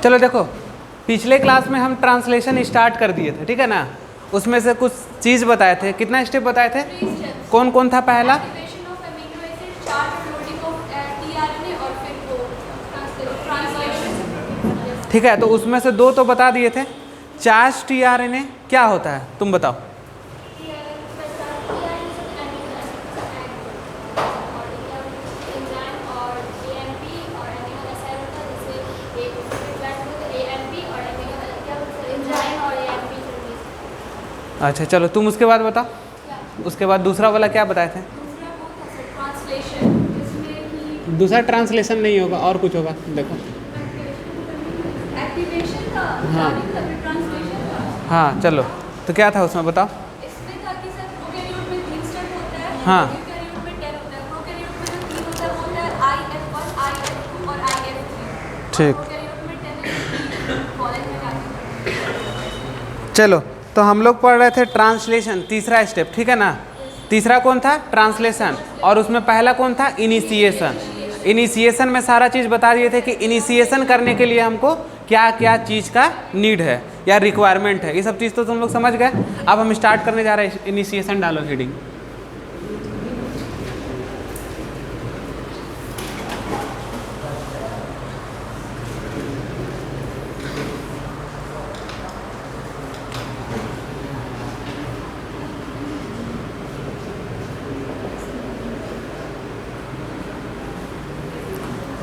चलो देखो, पिछले क्लास में हम ट्रांसलेशन स्टार्ट कर दिए थे, ठीक है ना। उसमें से कुछ चीज़ बताए थे, कितना स्टेप बताए थे? कौन कौन था? पहला ठीक है, तो उसमें से दो तो बता दिए थे। चार्ज टीआरएनए क्या होता है, तुम बताओ। अच्छा चलो, तुम उसके बाद बताओ। उसके बाद दूसरा वाला क्या बताए थे? दूसरा ट्रांसलेशन नहीं होगा, और कुछ होगा, देखो। हाँ हाँ, चलो, तो क्या था उसमें, बताओ। इसमें था कि सर प्रोकैरियोट में 3 स्टेप होता है, हाँ, यूकैरियोट में 10 होता है। प्रोकैरियोट में जो 3 होता है वो होता है IF1, IF2 और IF3। ठीक। प्रोकैरियोट में 10 कॉलेज में जाते। चलो, तो हम लोग पढ़ रहे थे ट्रांसलेशन, तीसरा स्टेप, ठीक है ना। तीसरा कौन था? ट्रांसलेशन। और उसमें पहला कौन था? इनिशिएशन। इनिशिएशन में सारा चीज़ बता दिए थे कि इनिशिएशन करने के लिए हमको क्या क्या चीज़ का नीड है या रिक्वायरमेंट है, ये सब चीज़ तो तुम लोग समझ गए। अब हम स्टार्ट करने जा रहे हैं। इनिशिएशन डालो हेडिंग।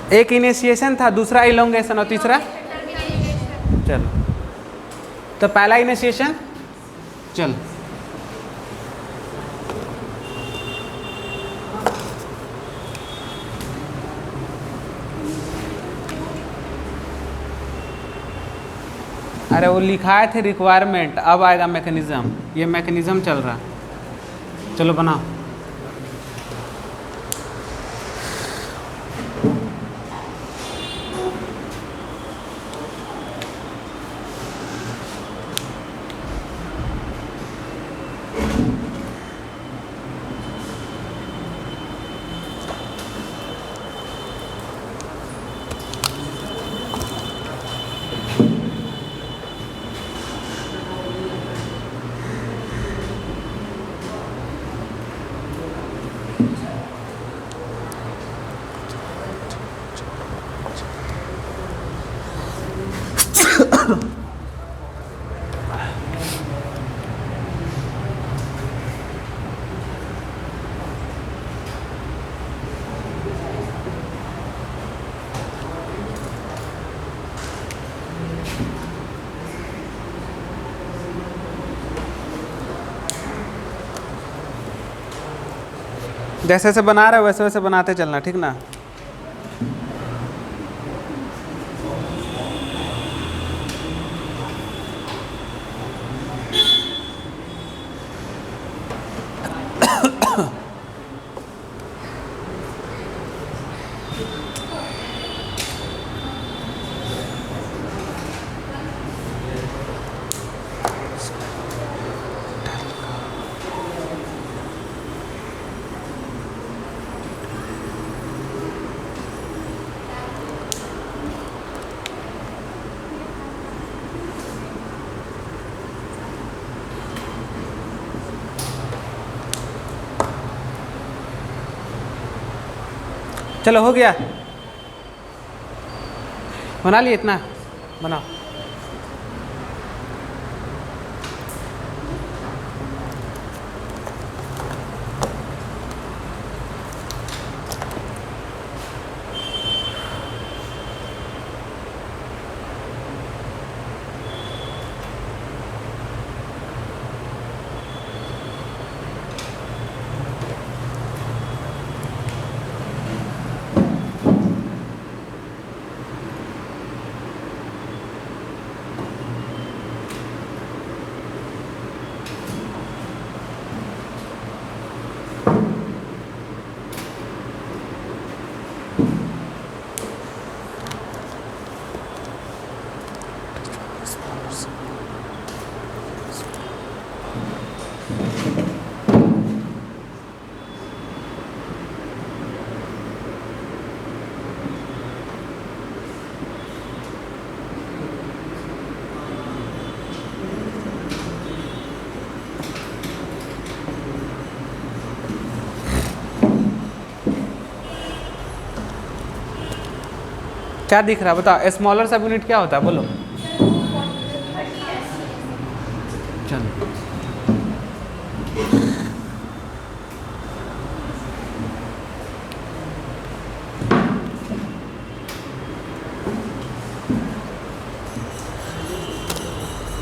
एक इनिशिएशन था, दूसरा इलोंगेशन और तीसरा, चलो, तो पहला इनिशिएशन, चल अरे वो लिखाए थे रिक्वायरमेंट, अब आएगा मैकेनिज्म। ये मैकेनिज्म चल रहा, चलो बनाओ। जैसे जैसे बना रहे हो वैसे वैसे बनाते चलना, ठीक ना। चलो, हो गया, बना लिए, इतना बनाओ। क्या दिख रहा है बताओ, स्मॉलर सब यूनिट क्या होता है बोलो। चलो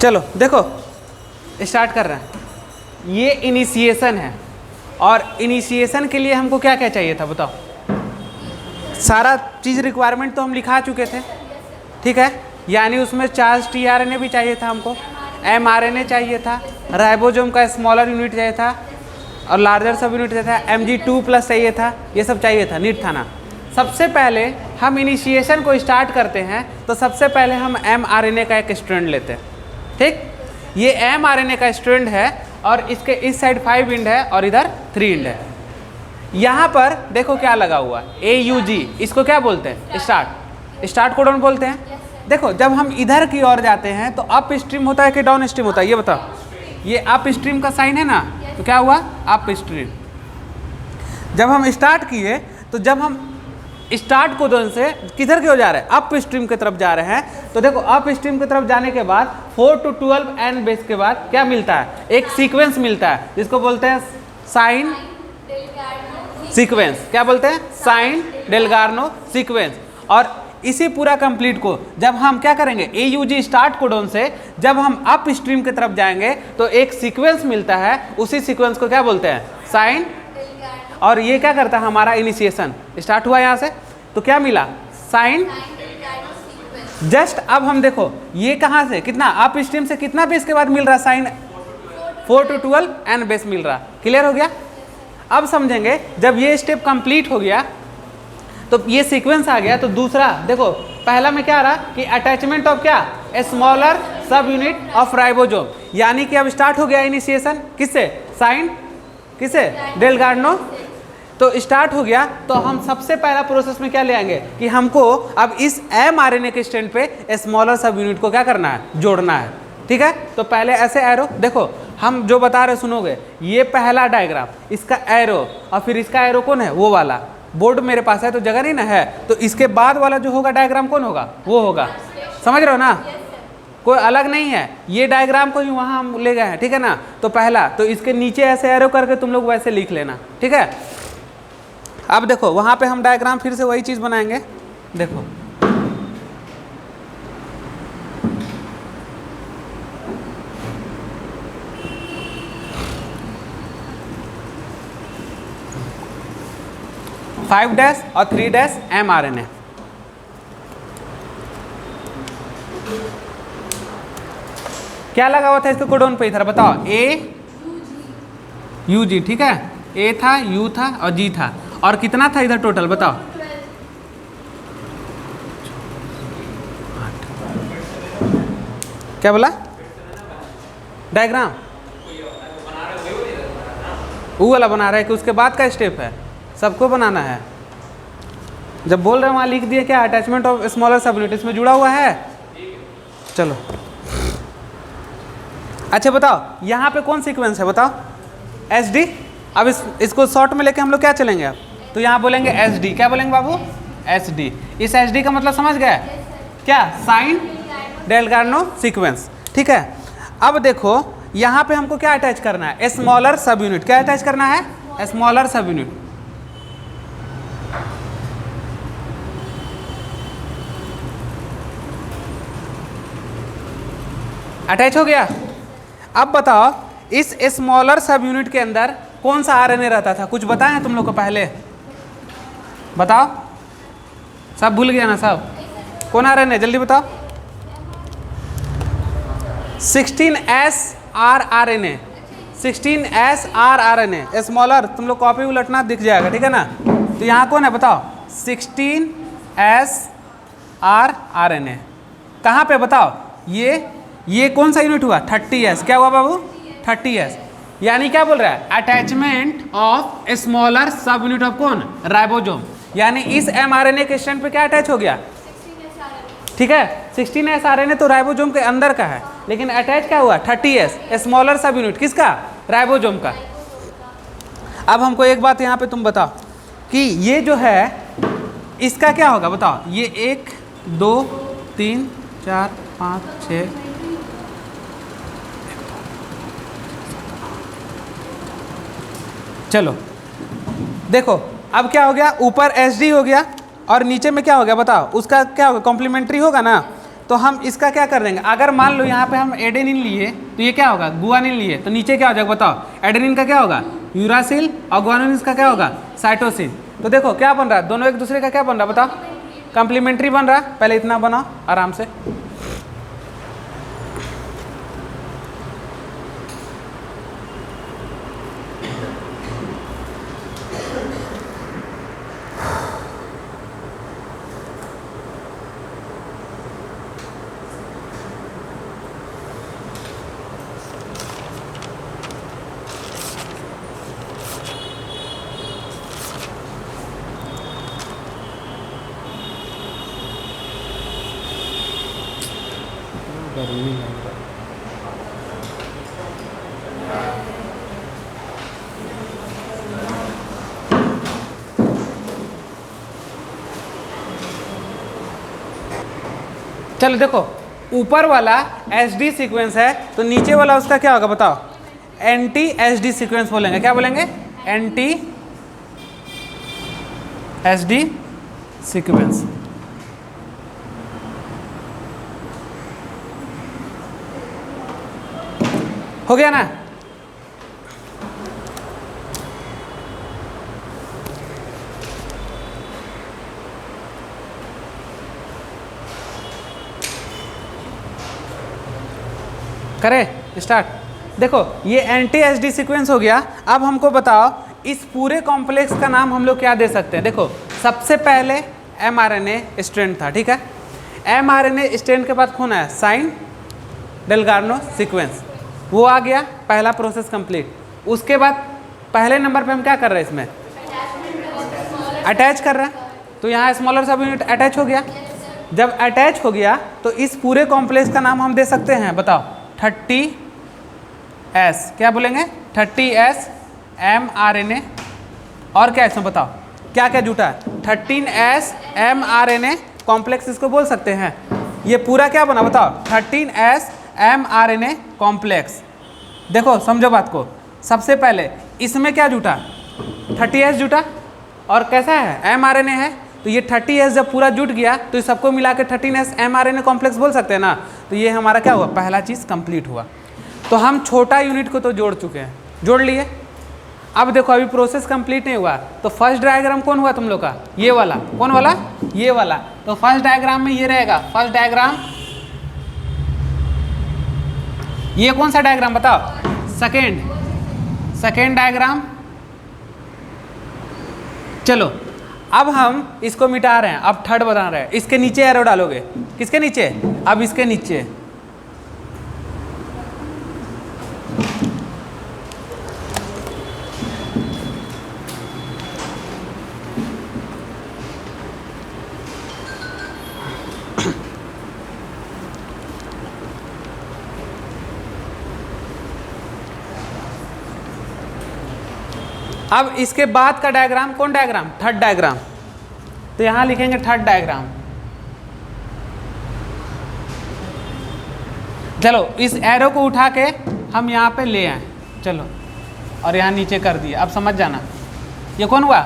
चलो देखो स्टार्ट कर रहे हैं। ये इनिशिएशन है और इनिशिएशन के लिए हमको क्या क्या चाहिए था बताओ। सारा चीज़ रिक्वायरमेंट तो हम लिखा चुके थे, ठीक है। यानी उसमें चार्ज टीआरएनए भी चाहिए था हमको, एमआरएनए चाहिए था, राइबोसोम का स्मॉलर यूनिट चाहिए था और लार्जर सब यूनिट चाहिए था, Mg2+ चाहिए था, ये सब चाहिए था, नीट था ना। सबसे पहले हम इनिशिएशन को स्टार्ट करते हैं तो सबसे पहले हम mRNA का एक स्ट्रैंड लेते हैं, ठीक। ये mRNA का स्ट्रैंड है और इसके इस साइड 5 एंड है और इधर 3 एंड है। यहाँ पर देखो क्या लगा हुआ है AUG, इसको क्या बोलते हैं स्टार्ट, स्टार्ट कोडॉन बोलते हैं। देखो जब हम इधर की ओर जाते हैं तो अप स्ट्रीम होता है कि डाउन स्ट्रीम होता है ये बताओ। ये अप स्ट्रीम का साइन है ना, तो क्या हुआ अप स्ट्रीम। जब हम स्टार्ट किए तो जब हम स्टार्ट कोडॉन से किधर की ओर जा रहे हैं, अप स्ट्रीम की तरफ जा रहे हैं। तो देखो अप स्ट्रीम की तरफ जाने के बाद 4 to 12 एन बेस के बाद क्या मिलता है, एक सीक्वेंस मिलता है जिसको बोलते हैं साइन सीक्वेंस। क्या बोलते हैं, साइन डेल्गार्नो सीक्वेंस। और इसी पूरा कंप्लीट को जब हम क्या करेंगे AUG स्टार्ट कोडॉन से जब हम अप स्ट्रीम की तरफ जाएंगे तो एक सीक्वेंस मिलता है, उसी सीक्वेंस को क्या बोलते हैं साइन। और ये क्या करता है हमारा इनिशिएशन स्टार्ट हुआ यहाँ से तो क्या मिला साइन। जस्ट अब हम देखो ये कहाँ से कितना अप स्ट्रीम से कितना बेस के बाद मिल रहा साइन 4 to 12 एन बेस मिल रहा। क्लियर हो गया। अब समझेंगे जब ये स्टेप कंप्लीट हो गया तो ये सीक्वेंस आ गया। तो दूसरा देखो पहला में क्या आ रहा कि अटैचमेंट ऑफ क्या स्मॉलर सब यूनिट ऑफ राइबोसोम, यानी कि अब स्टार्ट हो गया इनिशिएशन किससे साइन किससे डेल्गार्नो। तो स्टार्ट हो गया तो हम सबसे पहला प्रोसेस में क्या ले आएंगे कि हमको अब इस mRNA के स्टैंड पे स्मॉलर सब यूनिट को क्या करना है जोड़ना है, ठीक है। तो पहले ऐसे एरो देखो हम जो बता रहे सुनोगे, ये पहला डायग्राम इसका एरो और फिर इसका एरो कौन है वो वाला। बोर्ड मेरे पास है तो जगह नहीं ना है, तो इसके बाद वाला जो होगा डायग्राम कौन होगा वो होगा। समझ रहे हो ना, कोई अलग नहीं है। ये डायग्राम को ही वहाँ हम ले गए हैं, ठीक है ना। तो पहला तो इसके नीचे ऐसे एरो करके तुम लोग वैसे लिख लेना, ठीक है। अब देखो वहाँ पे हम डायग्राम फिर से वही चीज़ बनाएंगे। देखो (5' और 3' mRNA। क्या लगा हुआ था इसके कोडॉन पे इधर बताओ AUG, ठीक है। A था, U था और G था और कितना था इधर टोटल बताओ 8। क्या बोला डायग्राम वो वाला बना रहा है कि उसके बाद का स्टेप है, सबको बनाना है। जब बोल रहे हैं वहाँ लिख दिए क्या अटैचमेंट ऑफ स्मॉलर सब यूनिट इसमें जुड़ा हुआ है। चलो अच्छा बताओ यहाँ पे कौन सीक्वेंस है बताओ SD। अब इसको शॉर्ट में लेके हम लोग क्या चलेंगे अब, तो यहाँ बोलेंगे SD। क्या बोलेंगे बाबू SD। इस SD का मतलब समझ गए क्या साइन डेल्गार्नो सीक्वेंस, ठीक है। अब देखो यहाँ पे हमको क्या अटैच करना है स्मॉलर सब यूनिट। क्या अटैच करना है स्मॉलर सब यूनिट। अटैच हो गया। अब बताओ इस स्मॉलर सब यूनिट के अंदर कौन सा आरएनए रहता था, कुछ बताएं तुम लोग को पहले बताओ। सब भूल गया ना सब, कौन आरएनए जल्दी बताओ। 16SR RNA, 16SR RNA smaller. तुम लोग कॉपी उलटना दिख जाएगा, ठीक है ना। तो यहाँ कौन है बताओ 16SR आरएनए। कहाँ पे बताओ ये कौन सा यूनिट हुआ 30S। क्या हुआ बाबू 30S। यानी क्या बोल रहा है अटैचमेंट ऑफ स्मॉलर सब यूनिट ऑफ कौन राइबोसोम। यानी इस mRNA के स्टैंड पे क्या अटैच हो गया, ठीक है। 16S आरएनए तो राइबोसोम के अंदर का है, लेकिन अटैच क्या हुआ 30S स्मॉलर सब यूनिट किसका राइबोसोम का। अब हमको एक बात यहाँ पे तुम बताओ कि ये जो है इसका क्या होगा बताओ। ये एक 2 3 4 5 6। चलो देखो अब क्या हो गया, ऊपर HD हो गया और नीचे में क्या हो गया बताओ, उसका क्या होगा, कॉम्प्लीमेंट्री होगा ना। तो हम इसका क्या कर देंगे, अगर मान लो यहाँ पे हम एडेनिन लिए तो ये क्या होगा, गुआनिन लिए, तो नीचे क्या हो जाएगा बताओ, एडेनिन का क्या होगा यूरासिल और गुआनिन का क्या होगा साइटोसिन। तो देखो क्या बन रहा है, दोनों एक दूसरे का क्या बन रहा है बताओ, कॉम्प्लीमेंट्री बन रहा है। पहले इतना बनाओ आराम से। गर्मी लग रहा है। चलो देखो ऊपर वाला HD सीक्वेंस है तो नीचे वाला उसका क्या होगा बताओ, एंटी HD सीक्वेंस बोलेंगे। क्या बोलेंगे, एंटी HD सीक्वेंस। हो गया ना। करें स्टार्ट। देखो ये एंटी HD सीक्वेंस हो गया। अब हमको बताओ इस पूरे कॉम्प्लेक्स का नाम हम लोग क्या दे सकते हैं। देखो सबसे पहले mRNA स्ट्रैंड था, ठीक है। mRNA स्ट्रैंड के बाद कौन आया, साइन डेल्गार्नो सीक्वेंस, वो आ गया, पहला प्रोसेस कंप्लीट। उसके बाद पहले नंबर पे हम क्या कर रहे हैं, इसमें अटैच कर रहे हैं, तो यहाँ स्मॉलर सब यूनिट अटैच हो गया। जब अटैच हो गया तो इस पूरे कॉम्प्लेक्स का नाम हम दे सकते हैं बताओ 30S। क्या बोलेंगे 30S mRNA। और क्या इसमें बताओ क्या क्या जुटा है, 13S mRNA कॉम्प्लेक्स इसको बोल सकते हैं। ये पूरा क्या बना बताओ 13S mRNA कॉम्प्लेक्स। देखो समझो बात को, सबसे पहले इसमें क्या जुटा 30S जुटा और कैसा है mRNA है, तो ये 30S जब पूरा जुट गया तो इस सबको मिला के 13S mRNA कॉम्प्लेक्स बोल सकते हैं ना। तो ये हमारा क्या हुआ, पहला चीज़ कंप्लीट हुआ। तो हम छोटा यूनिट को तो जोड़ चुके हैं, जोड़ लिए। अब देखो अभी प्रोसेस कंप्लीट नहीं हुआ, तो फर्स्ट डायग्राम कौन हुआ तुम लोग का, ये वाला। कौन वाला, ये वाला। तो फर्स्ट डायग्राम में ये रहेगा, फर्स्ट डायग्राम। ये कौन सा डायग्राम बताओ, सेकेंड डायग्राम। चलो अब हम इसको मिटा रहे हैं, अब थर्ड बना रहे हैं। इसके नीचे एरो डालोगे, किसके नीचे, अब इसके नीचे। अब इसके बाद का डायग्राम कौन डायग्राम, थर्ड डायग्राम। तो यहां लिखेंगे थर्ड डायग्राम। चलो इस एरो को उठा के हम यहाँ पे ले आए, चलो और यहाँ नीचे कर दिए। अब समझ जाना ये कौन हुआ,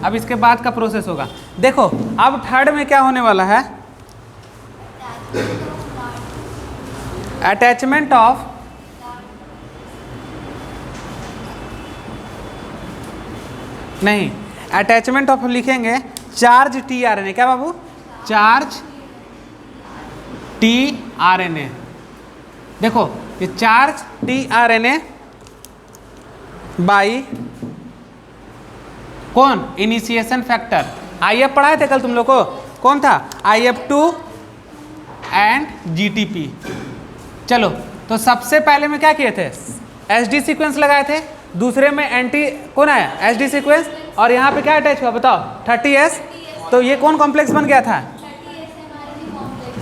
अब इसके बाद का प्रोसेस होगा। देखो अब थर्ड में क्या होने वाला है, अटैचमेंट ऑफ नहीं, अटैचमेंट ऑफ लिखेंगे चार्ज tRNA। क्या बाबू, चार्ज tRNA। देखो ये चार्ज tRNA बाई कौन, इनिशिएशन फैक्टर। IF पढ़ाए थे कल तुम लोग को, कौन था, IF2 एंड GTP। चलो तो सबसे पहले में क्या किए थे, SD सीक्वेंस लगाए थे, दूसरे में एंटी कौन आया SD सीक्वेंस, और यहाँ पे क्या अटैच हुआ बताओ 30S। तो ये कौन कॉम्प्लेक्स बन गया था।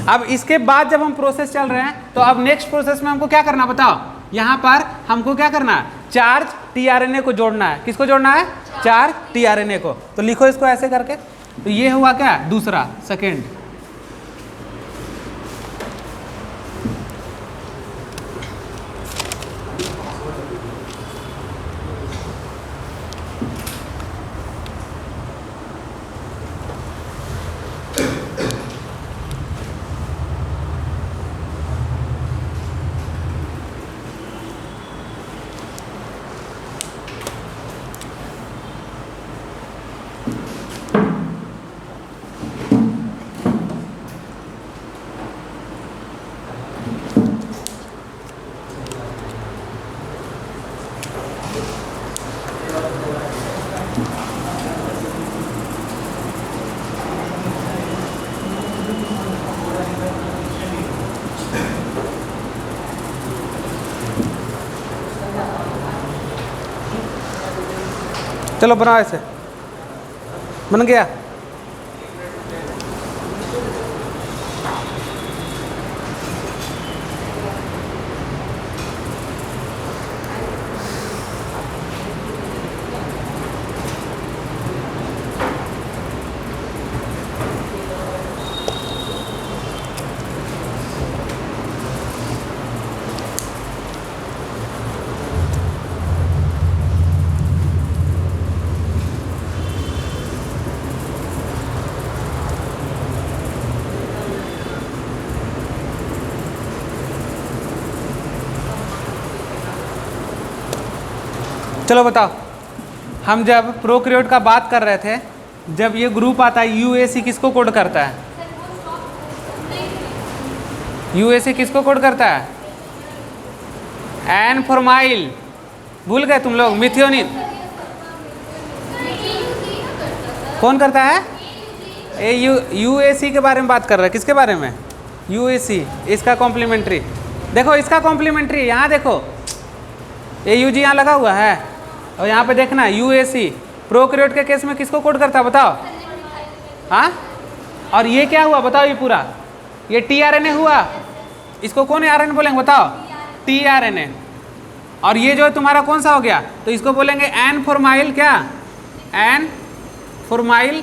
अब इसके बाद जब हम प्रोसेस चल रहे हैं तो अब नेक्स्ट प्रोसेस में हमको क्या करना बताओ, यहाँ पर हमको क्या करना है, चार्ज tRNA को जोड़ना है। किसको जोड़ना है, चार्ज tRNA को। तो लिखो इसको ऐसे करके। तो ये हुआ क्या, दूसरा, सेकेंड। चलो बनाओ ऐसे, बन गया। चलो बताओ, हम जब प्रोकैरियोट का बात कर रहे थे, जब ये ग्रुप आता है यूएसी किसको कोड करता है? यूएसी किसको कोड करता है? एन फॉर्माइल, भूल गए तुम लोग? मिथियोनिन कौन करता है? ए यूएसी के बारे में बात कर रहे हैं। किसके बारे में? यूएसी, इसका कॉम्प्लीमेंट्री। देखो इसका कॉम्प्लीमेंट्री, यहाँ देखो ए यू जी यहाँ लगा हुआ है, और यहाँ पे देखना यूएसी प्रोकैरियोट के केस में किसको कोड करता है बताओ? हाँ, और ये क्या हुआ बताओ? ये पूरा ये टीआरएनए हुआ, इसको कौन आरएनए बोलेंगे बताओ? टीआरएनए। और ये जो है तुम्हारा कौन सा हो गया? तो इसको बोलेंगे एन फॉर्माइल, क्या? N formyl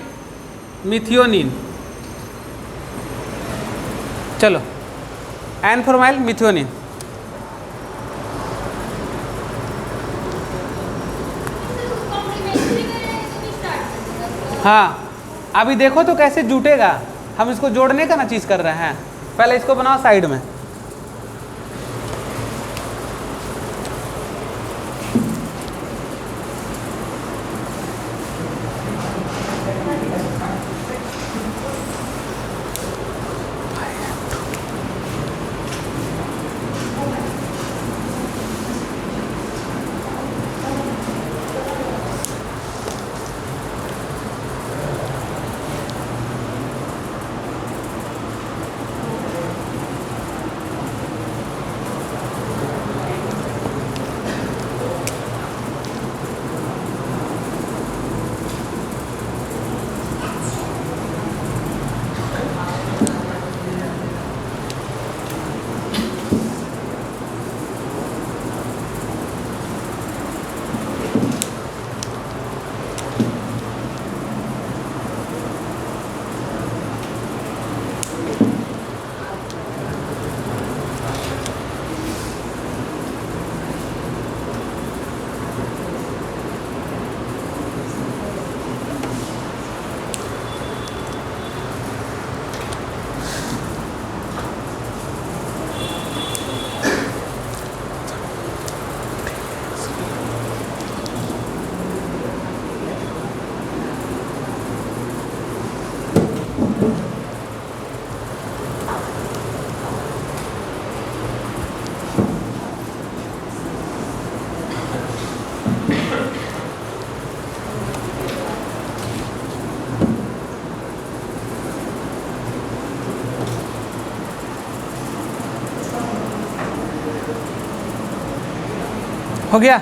methionine. चलो एन फॉर्माइल मिथियोनिन। हाँ, अभी देखो तो कैसे जुटेगा। हम इसको जोड़ने का ना चीज़ कर रहे हैं। पहले इसको बनाओ साइड में। हो गया?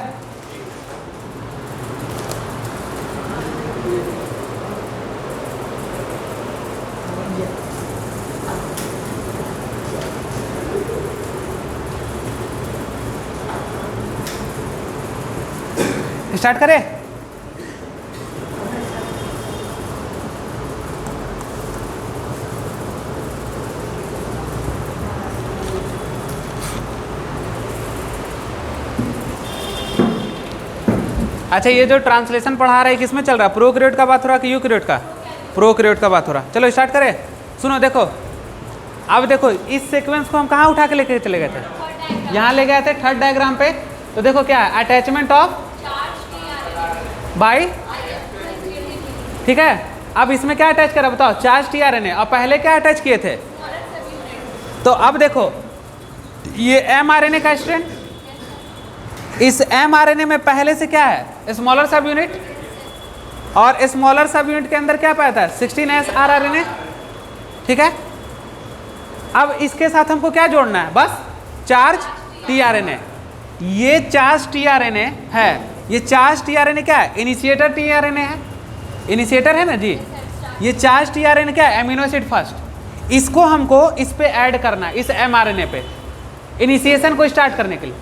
स्टार्ट करें? अच्छा, ये जो ट्रांसलेशन पढ़ा रहा है किसमें चल रहा है? प्रोकैरियोट का बात हो रहा है कि यूकैरियोट का? प्रोकैरियोट का बात हो रहा है। चलो स्टार्ट करें। सुनो देखो, अब देखो इस सीक्वेंस को हम कहाँ उठा के लेके चले गए थे? यहाँ ले गए थे थर्ड डायग्राम पे। तो देखो क्या है? अटैचमेंट ऑफ बाई, ठीक है। अब इसमें क्या अटैच करा बताओ? Charge tRNA. और पहले क्या अटैच किए थे? तो अब देखो ये एमआरएनए का स्ट्रैंड, इस एमआरएनए में पहले से क्या है? स्मॉलर सब यूनिट, और स्मॉलर सब यूनिट के अंदर क्या पाया था? 16S rRNA, ठीक है। अब इसके साथ हमको क्या जोड़ना है? बस चार्ज टीआरएनए। ये चार्ज टीआरएनए है, ये चार्ज टीआरएनए क्या है? इनिशिएटर टीआरएनए है, इनिशिएटर है ना जी। ये चार्ज टीआरएनए क्या है? Amino acid first. इसको हमको इस पे ऐड करना है, इस एमआरएनए पे, इनिशिएशन को स्टार्ट करने के लिए।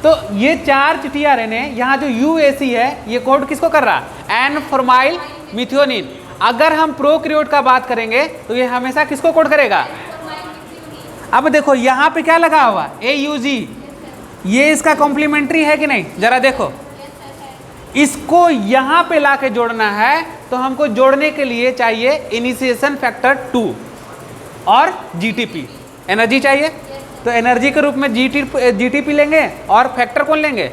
तो ये चार्ज टीआरएनए यहाँ जो यूएसी है ये कोड किसको कर रहा है? N formyl methionine. अगर हम प्रोकैरियोट का बात करेंगे तो ये हमेशा किसको कोड करेगा? अब देखो यहाँ पे क्या लगा हुआ? AUG। ये इसका कॉम्प्लीमेंट्री है कि नहीं? जरा देखो, इसको यहाँ पे लाके जोड़ना है तो हमको जोड़ने के लिए चाहिए इनिशिएशन फैक्टर 2 और GTP, एनर्जी चाहिए। तो एनर्जी के रूप में GTP लेंगे और फैक्टर कौन लेंगे?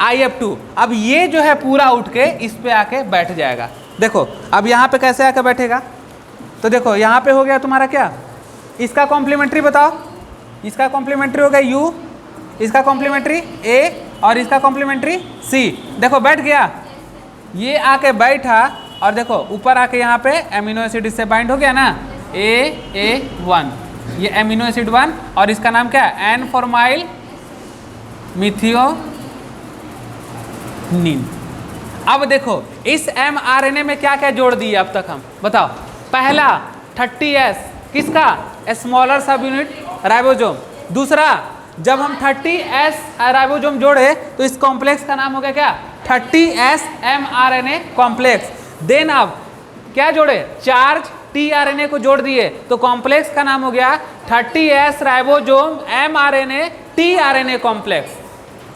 IF2। अब ये जो है पूरा उठ के इस पे आके बैठ जाएगा। देखो अब यहाँ पे कैसे आके बैठेगा? तो देखो यहाँ पे हो गया तुम्हारा क्या? इसका कॉम्प्लीमेंट्री बताओ। इसका कॉम्प्लीमेंट्री हो गया U, इसका कॉम्प्लीमेंट्री A और इसका कॉम्प्लीमेंट्री C। देखो बैठ गया, ये आके बैठा और देखो ऊपर आके यहाँ पे एमिनो एसिड इससे बाइंड हो गया ना, AA1, ये एमिनो एसिड 1 और इसका नाम क्या है? N formyl methionine. अब देखो इस mRNA में क्या क्या जोड़ दिए अब तक हम, बताओ। पहला 30S किसका? स्मॉलर सब यूनिट राइबोसोम। दूसरा जब हम 30S राइबोसोम जोड़े तो इस कॉम्प्लेक्स का नाम हो गया क्या? 30S mRNA complex. देन अब क्या जोड़े? चार्ज tRNA को जोड़ दिए तो कॉम्प्लेक्स का नाम हो गया 30S ribosome mRNA tRNA complex.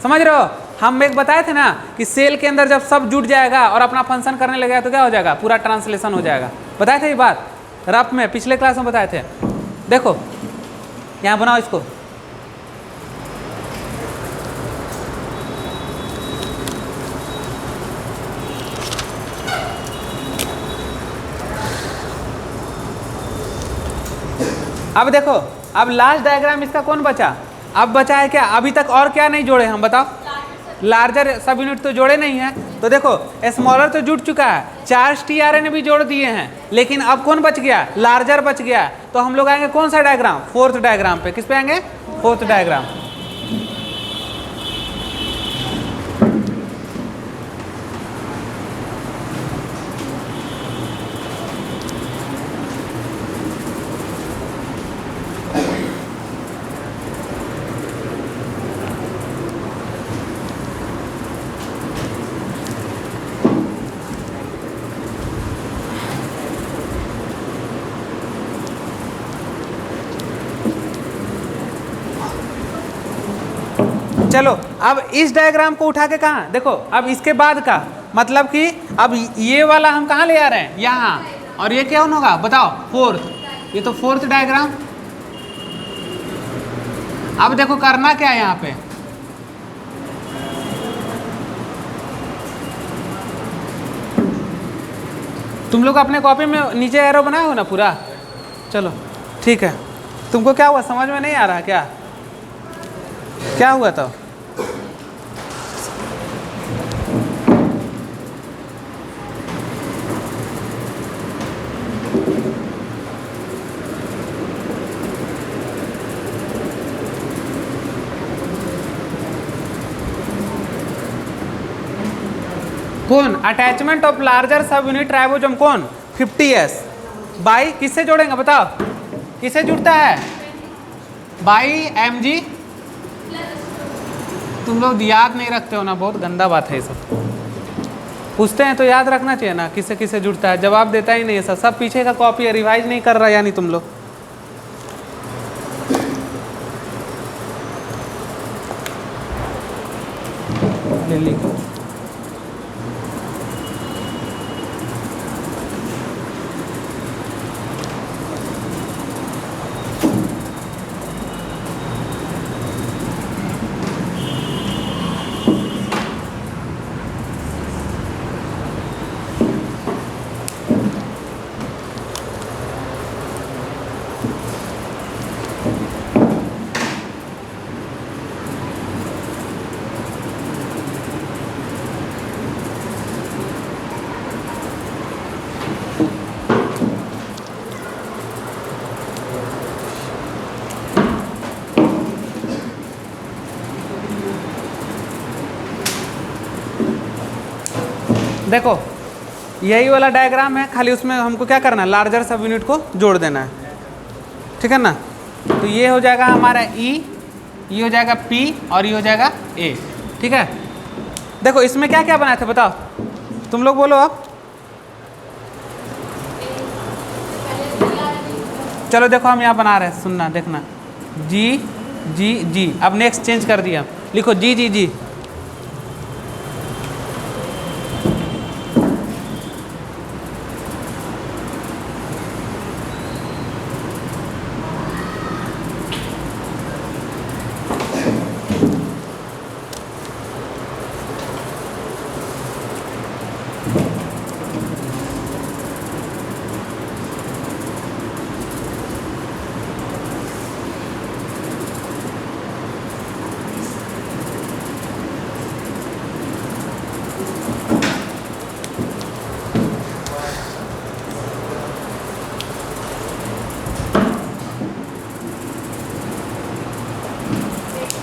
समझ रहे हो? हम एक बताए थे ना कि सेल के अंदर जब सब जुट जाएगा और अपना फंक्शन करने लगेगा तो क्या हो जाएगा? पूरा ट्रांसलेशन हो जाएगा। बताए थे ये बात रफ में, पिछले क्लास में बताए थे। देखो यहाँ बनाओ इसको। अब देखो, अब लास्ट डायग्राम इसका कौन बचा? अब बचा है क्या? अभी तक और क्या नहीं जोड़े हम, बताओ। लार्जर सब यूनिट तो जोड़े नहीं है। तो देखो स्मॉलर तो जुड़ चुका है, चार्ज tRNA भी जोड़ दिए हैं, लेकिन अब कौन बच गया? लार्जर बच गया। तो हम लोग आएंगे कौन सा डायग्राम? फोर्थ डायग्राम पे। किस पे आएंगे? Fourth diagram. चलो अब इस डायग्राम को उठा के कहाँ? देखो अब इसके बाद का मतलब कि अब ये वाला हम कहाँ ले आ रहे हैं? यहाँ। और ये क्या होगा बताओ? फोर्थ। ये तो फोर्थ डायग्राम। अब देखो करना क्या है यहाँ पे? तुम लोग अपने कॉपी में नीचे एरो बनाए हो ना पूरा? चलो ठीक है। तुमको क्या हुआ? समझ में नहीं आ रहा क्या? क्या हुआ तो? कौन? अटैचमेंट ऑफ लार्जर सब यूनिट राइबोसोम कौन? 50S बाई किससे जोड़ेंगे बताओ? किससे जुड़ता है? By mg। तुम लोग याद नहीं रखते हो ना, बहुत गंदा बात है ये सब। पूछते हैं तो याद रखना चाहिए ना किससे किससे जुड़ता है, जवाब देता ही नहीं है। सब पीछे का कॉपी है, रिवाइज नहीं कर रहा यानी तुम लोग। लिखो देखो यही वाला डायग्राम है, खाली उसमें हमको क्या करना है, लार्जर सब यूनिट को जोड़ देना है, ठीक है ना। तो ये हो जाएगा हमारा ई, ये हो जाएगा पी और ये हो जाएगा ए, ठीक है। देखो इसमें क्या क्या बनाए थे बताओ, तुम लोग बोलो अब। चलो देखो हम यहाँ बना रहे हैं, सुनना देखना, जी जी जी। अब नेक्स्ट चेंज कर दिया, लिखो जी जी जी।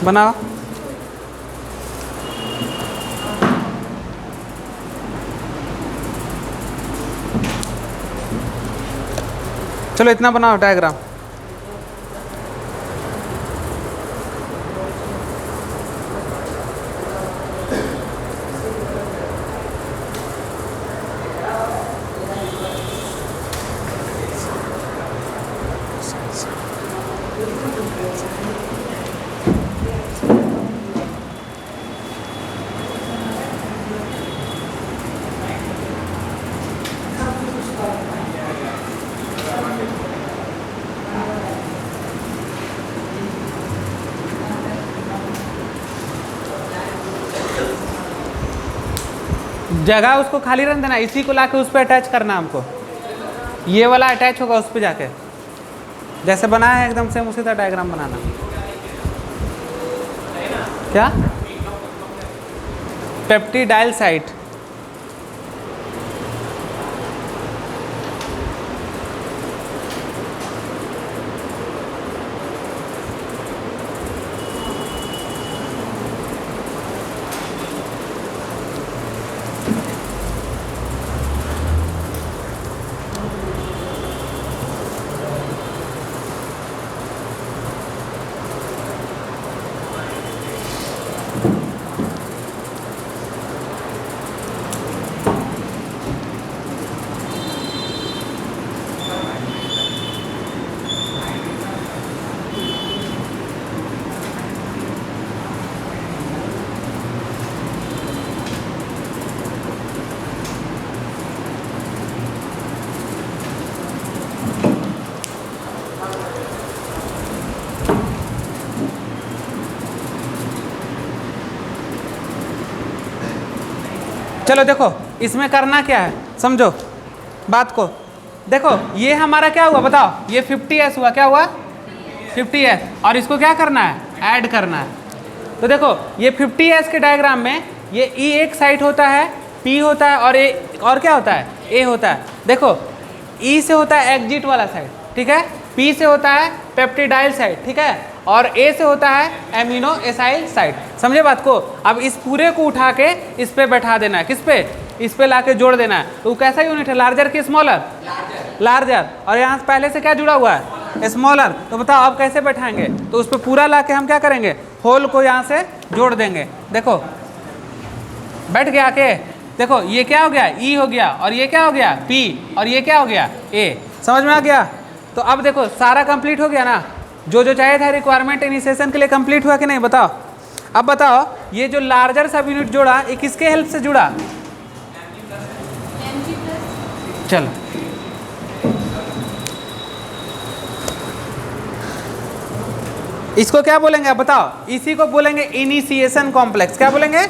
बनाओ। चलो इतना बनाओ डायग्राम। जगह उसको खाली रहने देना, इसी को लाके उस पर अटैच करना हमको। ये वाला अटैच होगा उस पर जाके, जैसे बनाया है एकदम सेम उसी तरह डायग्राम बनाना। क्या पेप्टिडाइल साइट, चलो देखो इसमें करना क्या है, समझो बात को। देखो ये हमारा क्या हुआ बताओ, ये 50s हुआ, क्या हुआ 50s, और इसको क्या करना है, ऐड करना है। तो देखो ये 50s के डायग्राम में ये ई एक साइड होता है, पी होता है और ए और क्या होता है, ए होता है। देखो ई से होता है एग्जिट वाला साइड, ठीक है, पी से होता है पेप्टिडाइल साइड, ठीक है, और ए से होता है एमिनो एसाइल साइड। समझे बात को। अब इस पूरे को उठा के इस पे बैठा देना है, किस पे, इस पे लाके जोड़ देना है। तो कैसा यूनिट है, लार्जर की स्मॉलर, लार्जर, और यहाँ पहले से क्या जुड़ा हुआ है, स्मॉलर। तो बताओ अब कैसे बैठाएंगे, तो उस पर पूरा लाके हम क्या करेंगे, होल को यहाँ से जोड़ देंगे। देखो बैठ गया के, देखो ये क्या हो गया, ई हो गया, और ये क्या हो गया, पी, और ये क्या हो गया, ए। समझ में आ गया। तो अब देखो सारा कंप्लीट हो गया ना, जो जो चाहिए था रिक्वायरमेंट इनिशिएशन के लिए कंप्लीट हुआ कि नहीं बताओ। अब बताओ ये जो लार्जर सब यूनिट जोड़ा, ये किसके हेल्प से जुड़ा, चलो इसको क्या बोलेंगे आप बताओ, इसी को बोलेंगे इनिशिएशन कॉम्प्लेक्स। क्या बोलेंगे,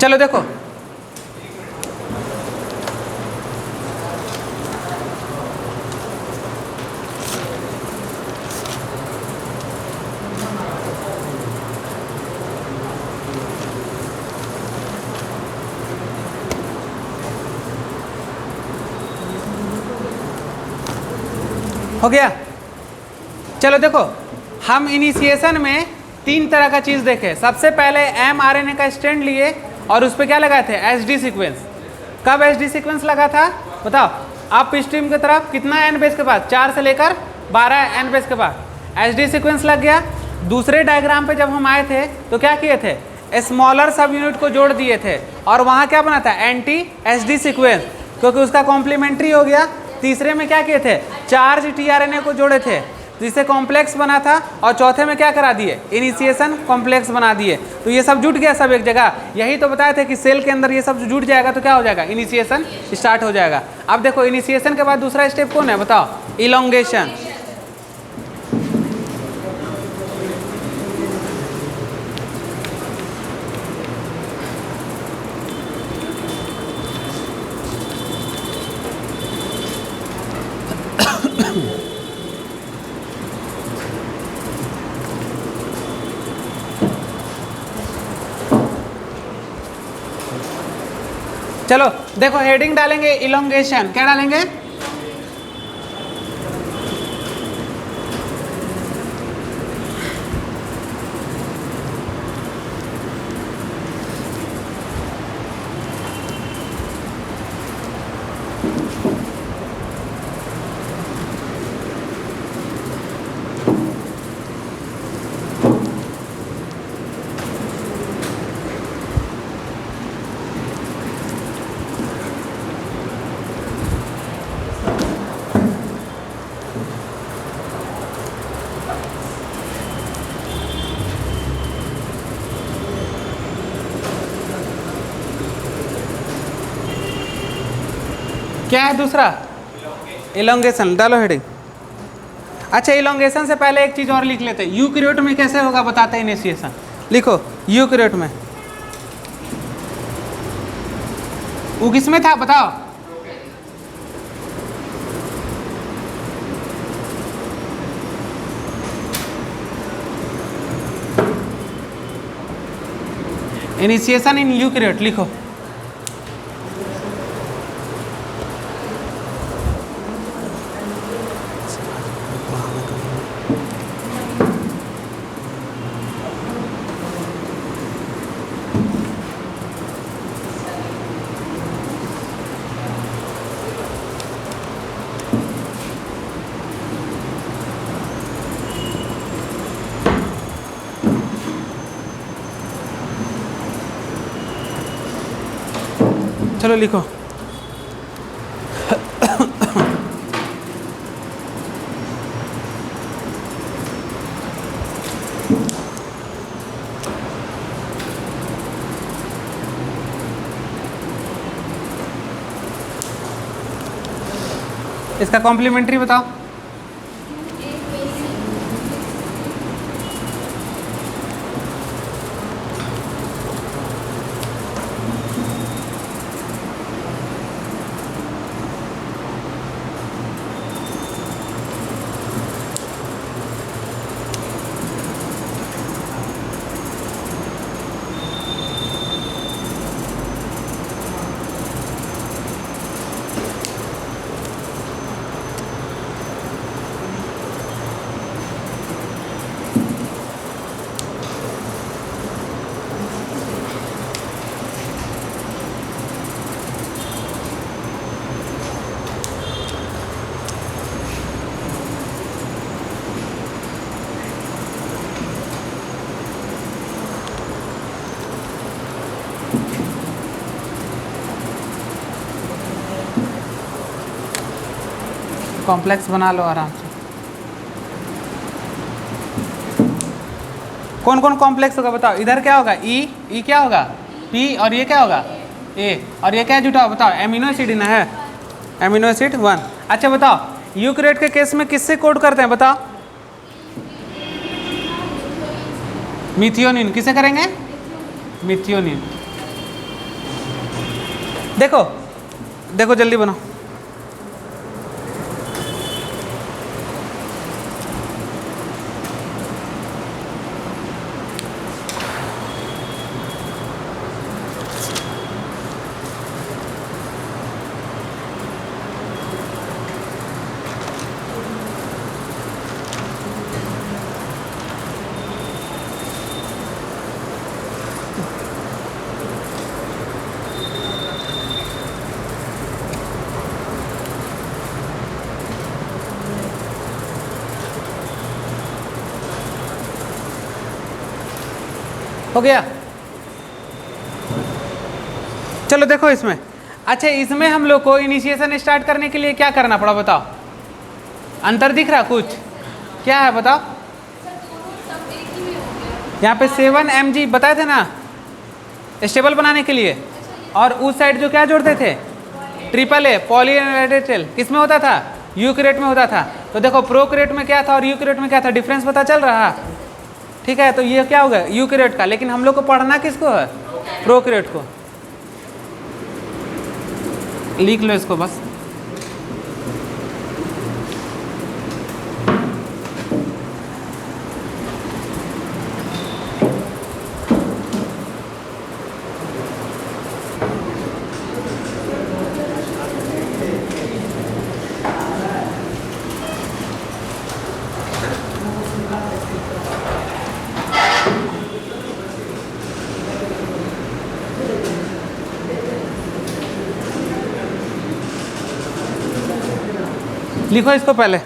चलो देखो हो गया। चलो देखो हम इनिशिएशन में 3 तरह का चीज़ देखे। सबसे पहले mRNA का स्ट्रैंड लिए और उस पर क्या लगाए थे, HD सीक्वेंस। कब HD सीक्वेंस लगा था बताओ, अप स्ट्रीम की तरफ कितना एन बेस के बाद, 4 से लेकर 12 एन बेस के बाद HD सीक्वेंस लग गया। दूसरे डायग्राम पे जब हम आए थे तो क्या किए थे, स्मॉलर सब यूनिट को जोड़ दिए थे और वहाँ क्या बना था, एंटी HD सीक्वेंस, क्योंकि उसका कॉम्प्लीमेंट्री हो गया। तीसरे में क्या किए थे, चार्ज tRNA को जोड़े थे जिससे कॉम्प्लेक्स बना था, और चौथे में क्या करा दिए, इनिशिएशन कॉम्प्लेक्स बना दिए। तो ये सब जुट गया सब एक जगह। यही तो बताए थे कि सेल के अंदर ये सब जुट जाएगा तो क्या हो जाएगा, इनिशिएशन स्टार्ट हो जाएगा। अब देखो इनिशिएशन के बाद दूसरा स्टेप कौन है बताओ, इलोंगेशन। चलो देखो हेडिंग डालेंगे इलोंगेशन, क्या डालेंगे, क्या है दूसरा, इलोंगेशन। डालो हेडिंग। अच्छा इलोंगेशन से पहले एक चीज और लिख लेते हैं, यूकैरियोट में कैसे होगा बताते हैं इनिशिएशन। लिखो यूकैरियोट में, वो किसमें था बताओ, इनिशिएशन इन यूकैरियोट लिखो। चलो लिखो, इसका कॉम्प्लीमेंट्री बताओ। कॉम्प्लेक्स बना लो आराम से। कौन कौन कॉम्प्लेक्स होगा बताओ, इधर क्या होगा, ई क्या होगा, पी, और ये क्या होगा, ए, और ये क्या जुटा बताओ, एमिनो एसिड ना है, एमिनो एसिड 1। अच्छा बताओ यूकैरियोट के केस में किससे कोड करते हैं बताओ, मिथियोनिन। किसे करेंगे, मिथियोनिन। देखो देखो जल्दी बनाओ, हो गया। चलो देखो इसमें, अच्छा इसमें हम लोग को इनिशिएशन स्टार्ट करने के लिए क्या करना पड़ा बताओ, अंतर दिख रहा कुछ, क्या है बताओ। यहाँ पे 7 mg बताए थे ना स्टेबल बनाने के लिए, और उस साइड जो क्या जोड़ते थे, AAA पॉलीएनहाइड्रेट, किस में होता था, यूक्रेट में होता था। तो देखो प्रोक्रेट में क्या था और यूक्रेट में क्या था, डिफरेंस पता चल रहा, ठीक है। तो ये क्या होगा यूक्रेट का, लेकिन हम लोग को पढ़ना किसको है, प्रोक्रेट को। लिख लो इसको बस। लिखो इसको पहले।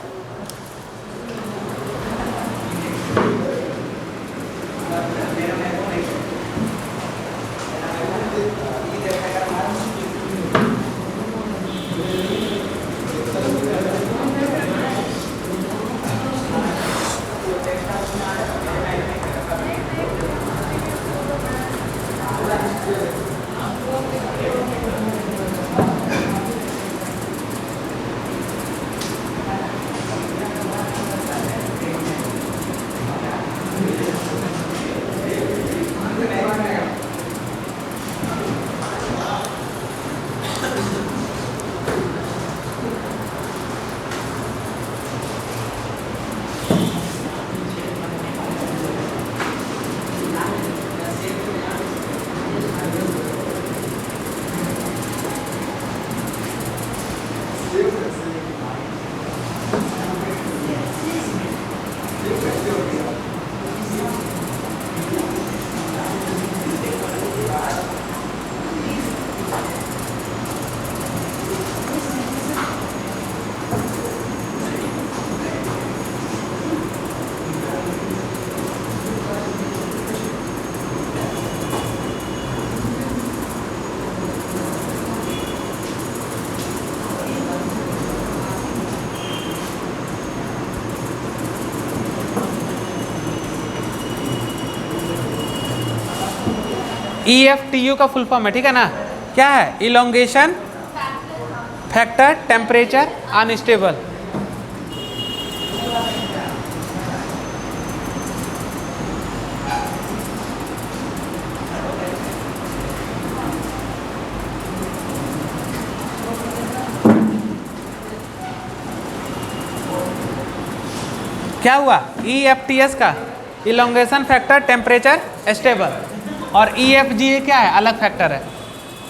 EFTU का फुल फॉर्म है, ठीक है ना, क्या है, इलोंगेशन फैक्टर टेम्परेचर अनस्टेबल। क्या हुआ, EFTS का इलोंगेशन फैक्टर टेम्परेचर स्टेबल, और EFGA क्या है, अलग फैक्टर है,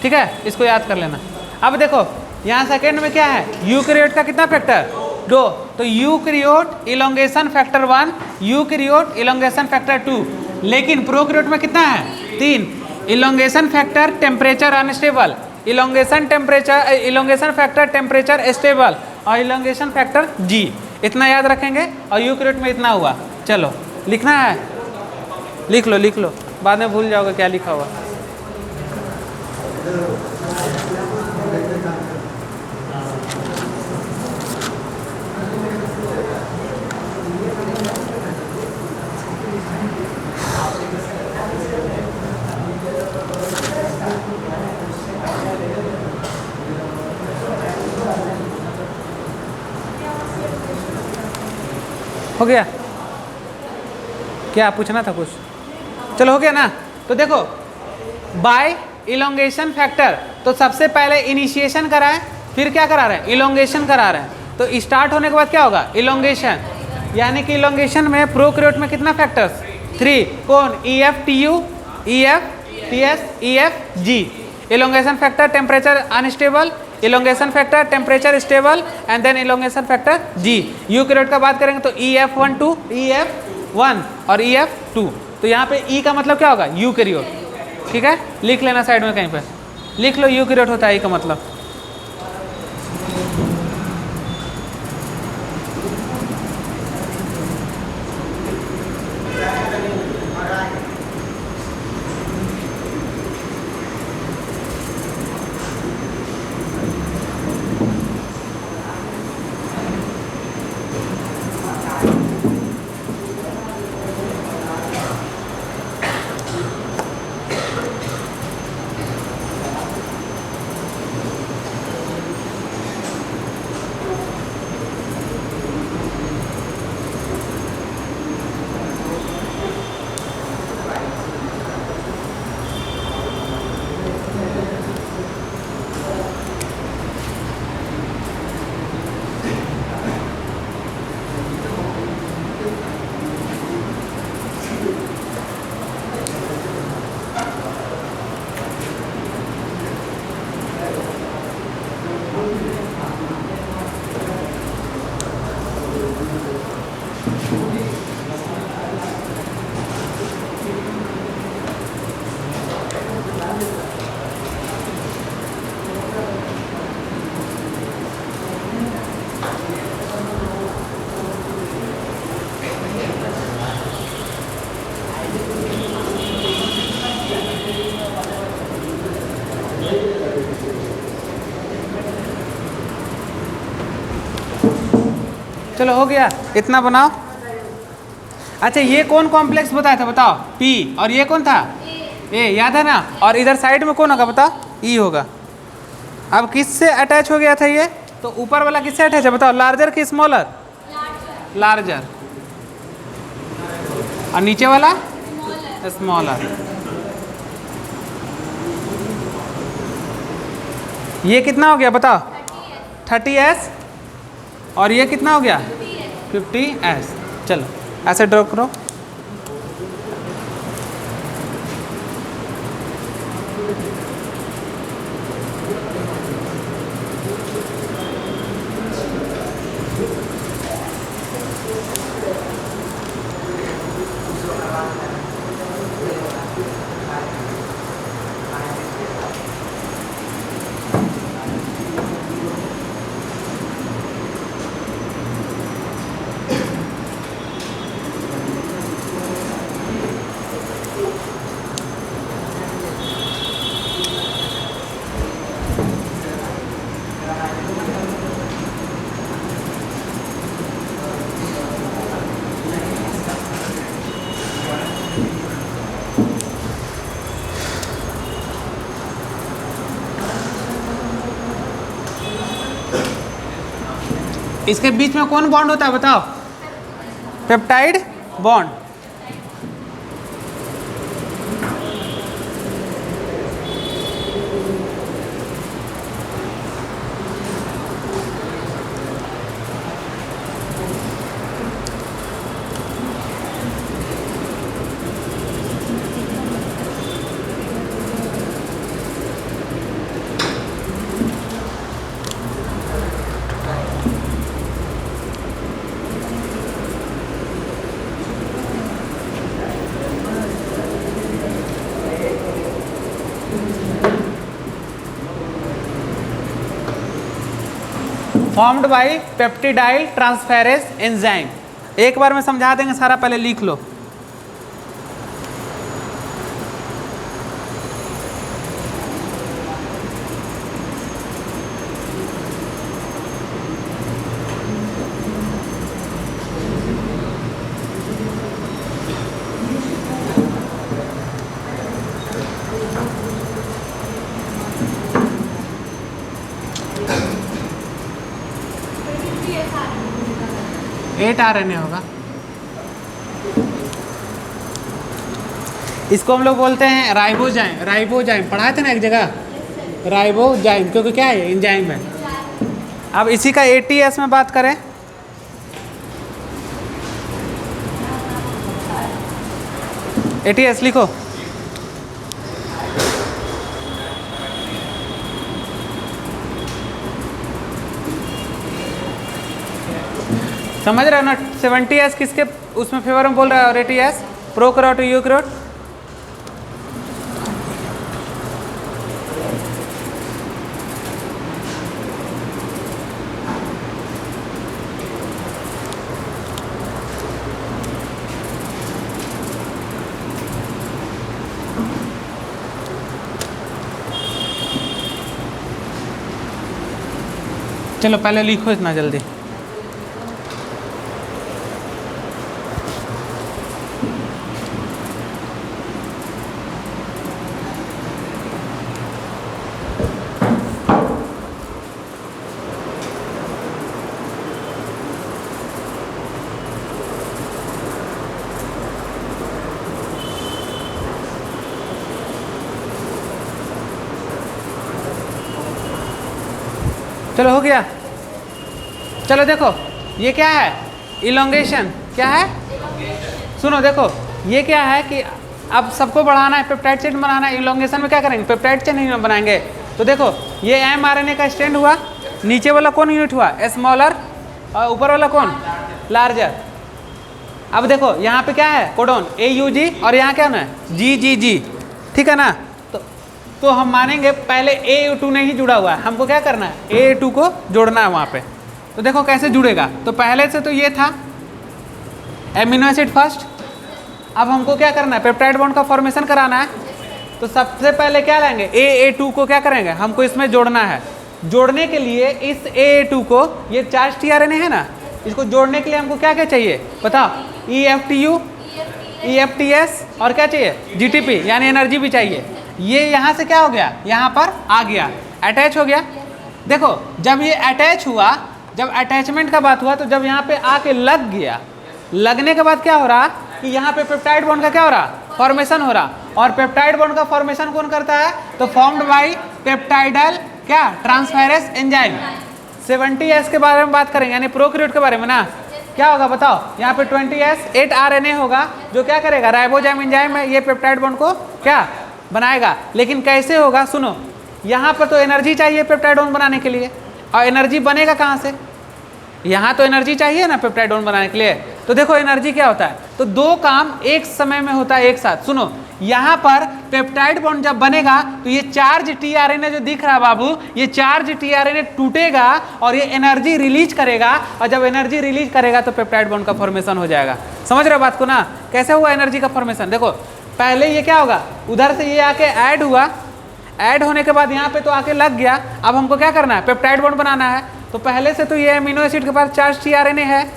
ठीक है, इसको याद कर लेना। अब देखो यहाँ सेकेंड में क्या है, यूकैरियोट का कितना फैक्टर, 2, तो eukaryote elongation factor 1, eukaryote elongation factor 2, लेकिन प्रोकैरियोट में कितना है, 3, elongation factor temperature unstable, elongation factor temperature stable, और इलोंगेशन फैक्टर G, इतना याद रखेंगे, और यूकैरियोट में इतना हुआ। चलो लिखना है, लिख लो, बाद में भूल जाओगे क्या लिखा हुआ। हो गया, क्या पूछना था कुछ, चलो हो गया ना। तो देखो बाय इलोंगेशन फैक्टर, तो सबसे पहले इनिशिएशन कराएं, फिर क्या करा रहे हैं, इलोंगेशन करा रहे हैं। तो स्टार्ट होने के बाद क्या होगा, इलोंगेशन, यानी कि इलोंगेशन में प्रोकैरियोट में कितना फैक्टर्स, 3, कौन, EFTU, EFTS, EFG, elongation factor temperature unstable, elongation factor temperature stable, and then elongation factor G। Eukaryote का बात करेंगे तो EF12, EF1 और EF2। तो यहाँ पे E का मतलब क्या होगा, यूकैरियोट, ठीक है, लिख लेना साइड में कहीं पे, लिख लो यूकैरियोट होता है E का मतलब। चलो हो गया, इतना बनाओ। अच्छा ये कौन कॉम्प्लेक्स बताया था बताओ? पी। और ये कौन था? ए। याद है ना? और इधर साइड में कौन होगा बताओ? ई होगा। अब किससे अटैच हो गया था ये? तो ऊपर वाला किससे अटैच है बताओ? लार्जर कि स्मॉलर? लार्जर। और नीचे वाला? स्मॉलर। ये कितना हो गया बताओ? 30s। और ये कितना हो गया? 50s। चलो ऐसे ड्रॉ करो। इसके बीच में कौन बॉन्ड होता है बताओ? Peptide bond. Formed by peptidyl transferase enzyme. एक बार में समझा देंगे सारा, पहले लिख लो। एट RNA होगा। इसको हम लोग बोलते हैं राइबोजाइम। राइबोजाइम पढ़ाए थे ना एक जगह, राइबोजाइम, क्योंकि क्या है? एंजाइम है। अब इसी का ATS में बात करें, ATS लिखो। समझ रहे हो ना? 70s किसके उसमें फेवर में बोल रहा है? और 80s प्रोकैरियोट यूकैरियोट। चलो पहले लिखो इतना जल्दी। चलो हो गया। चलो देखो ये क्या है? इलोंगेशन। क्या है? सुनो देखो, ये क्या है कि अब सबको बढ़ाना है, पेप्टाइड चेन बनाना है। इलोंगेशन में क्या करेंगे? पेप्टाइड चेन ही बनाएंगे। तो देखो ये mRNA का स्टैंड हुआ, नीचे वाला कौन यूनिट हुआ? स्मॉलर, और ऊपर वाला कौन? लार्जर। अब देखो यहाँ पे क्या है? कोडोन AUG, और यहाँ क्या है? GGG। ठीक है ना? तो हम मानेंगे पहले A2 नहीं जुड़ा हुआ है, हमको क्या करना है? A2 को जोड़ना है वहाँ पे। तो देखो कैसे जुड़ेगा। तो पहले से तो ये था एमिनो एसिड फर्स्ट। अब हमको क्या करना है? पेप्टाइड बॉन्ड का फॉर्मेशन कराना है। तो सबसे पहले क्या लेंगे, A2 को क्या करेंगे, हमको इसमें जोड़ना है। जोड़ने के लिए इस A2 को, ये चार्ज tRNA है ना, इसको जोड़ने के लिए हमको क्या क्या चाहिए बताओ, EFTU, EFTS और क्या चाहिए, GTP यानी एनर्जी भी चाहिए। ये यहाँ से क्या हो गया, यहाँ पर आ गया, अटैच हो गया। देखो जब ये अटैच हुआ, जब अटैचमेंट का बात हुआ, तो जब यहाँ पे आके लग गया, लगने के बाद क्या हो रहा कि यहाँ पे पेप्टाइड बॉन्ड का क्या हो रहा, फॉर्मेशन हो रहा। और पेप्टाइड बॉन्ड का फॉर्मेशन कौन करता है, तो फॉर्म्ड बाय पेप्टाइडल क्या, ट्रांसफेरेज एंजाइम। 70S के बारे में बात करेंगे, यानी प्रोकैरियोट के बारे में ना। क्या होगा बताओ, यहाँ पे 20S 8 RNA होगा, जो क्या करेगा, राइबोजाइम एंजाइम है, ये पेप्टाइड बॉन्ड को क्या बनाएगा। लेकिन कैसे होगा, सुनो, यहाँ पर तो एनर्जी चाहिए पेप्टाइड बॉन्ड बनाने के लिए, और एनर्जी बनेगा कहाँ से, यहाँ तो एनर्जी चाहिए ना पेप्टाइड बॉन्ड बनाने के लिए। तो देखो एनर्जी क्या होता है, तो दो काम एक समय में होता है एक साथ। सुनो, यहाँ पर पेप्टाइड बॉन्ड जब बनेगा तो ये चार्ज tRNA जो दिख रहा है बाबू, ये चार्ज tRNA टूटेगा और ये एनर्जी रिलीज करेगा, और जब एनर्जी रिलीज करेगा तो पेप्टाइड बॉन्ड का फॉर्मेशन हो जाएगा। समझ रहे हो बात को ना, कैसे हुआ एनर्जी का फॉर्मेशन। देखो पहले ये क्या होगा, उधर से ये आके ऐड हुआ, ऐड होने के बाद यहाँ पे तो आके लग गया। अब हमको क्या करना है, पेप्टाइड बॉन्ड बनाना है। तो पहले से तो ये अमीनो एसिड के पास चार्ज tRNA है,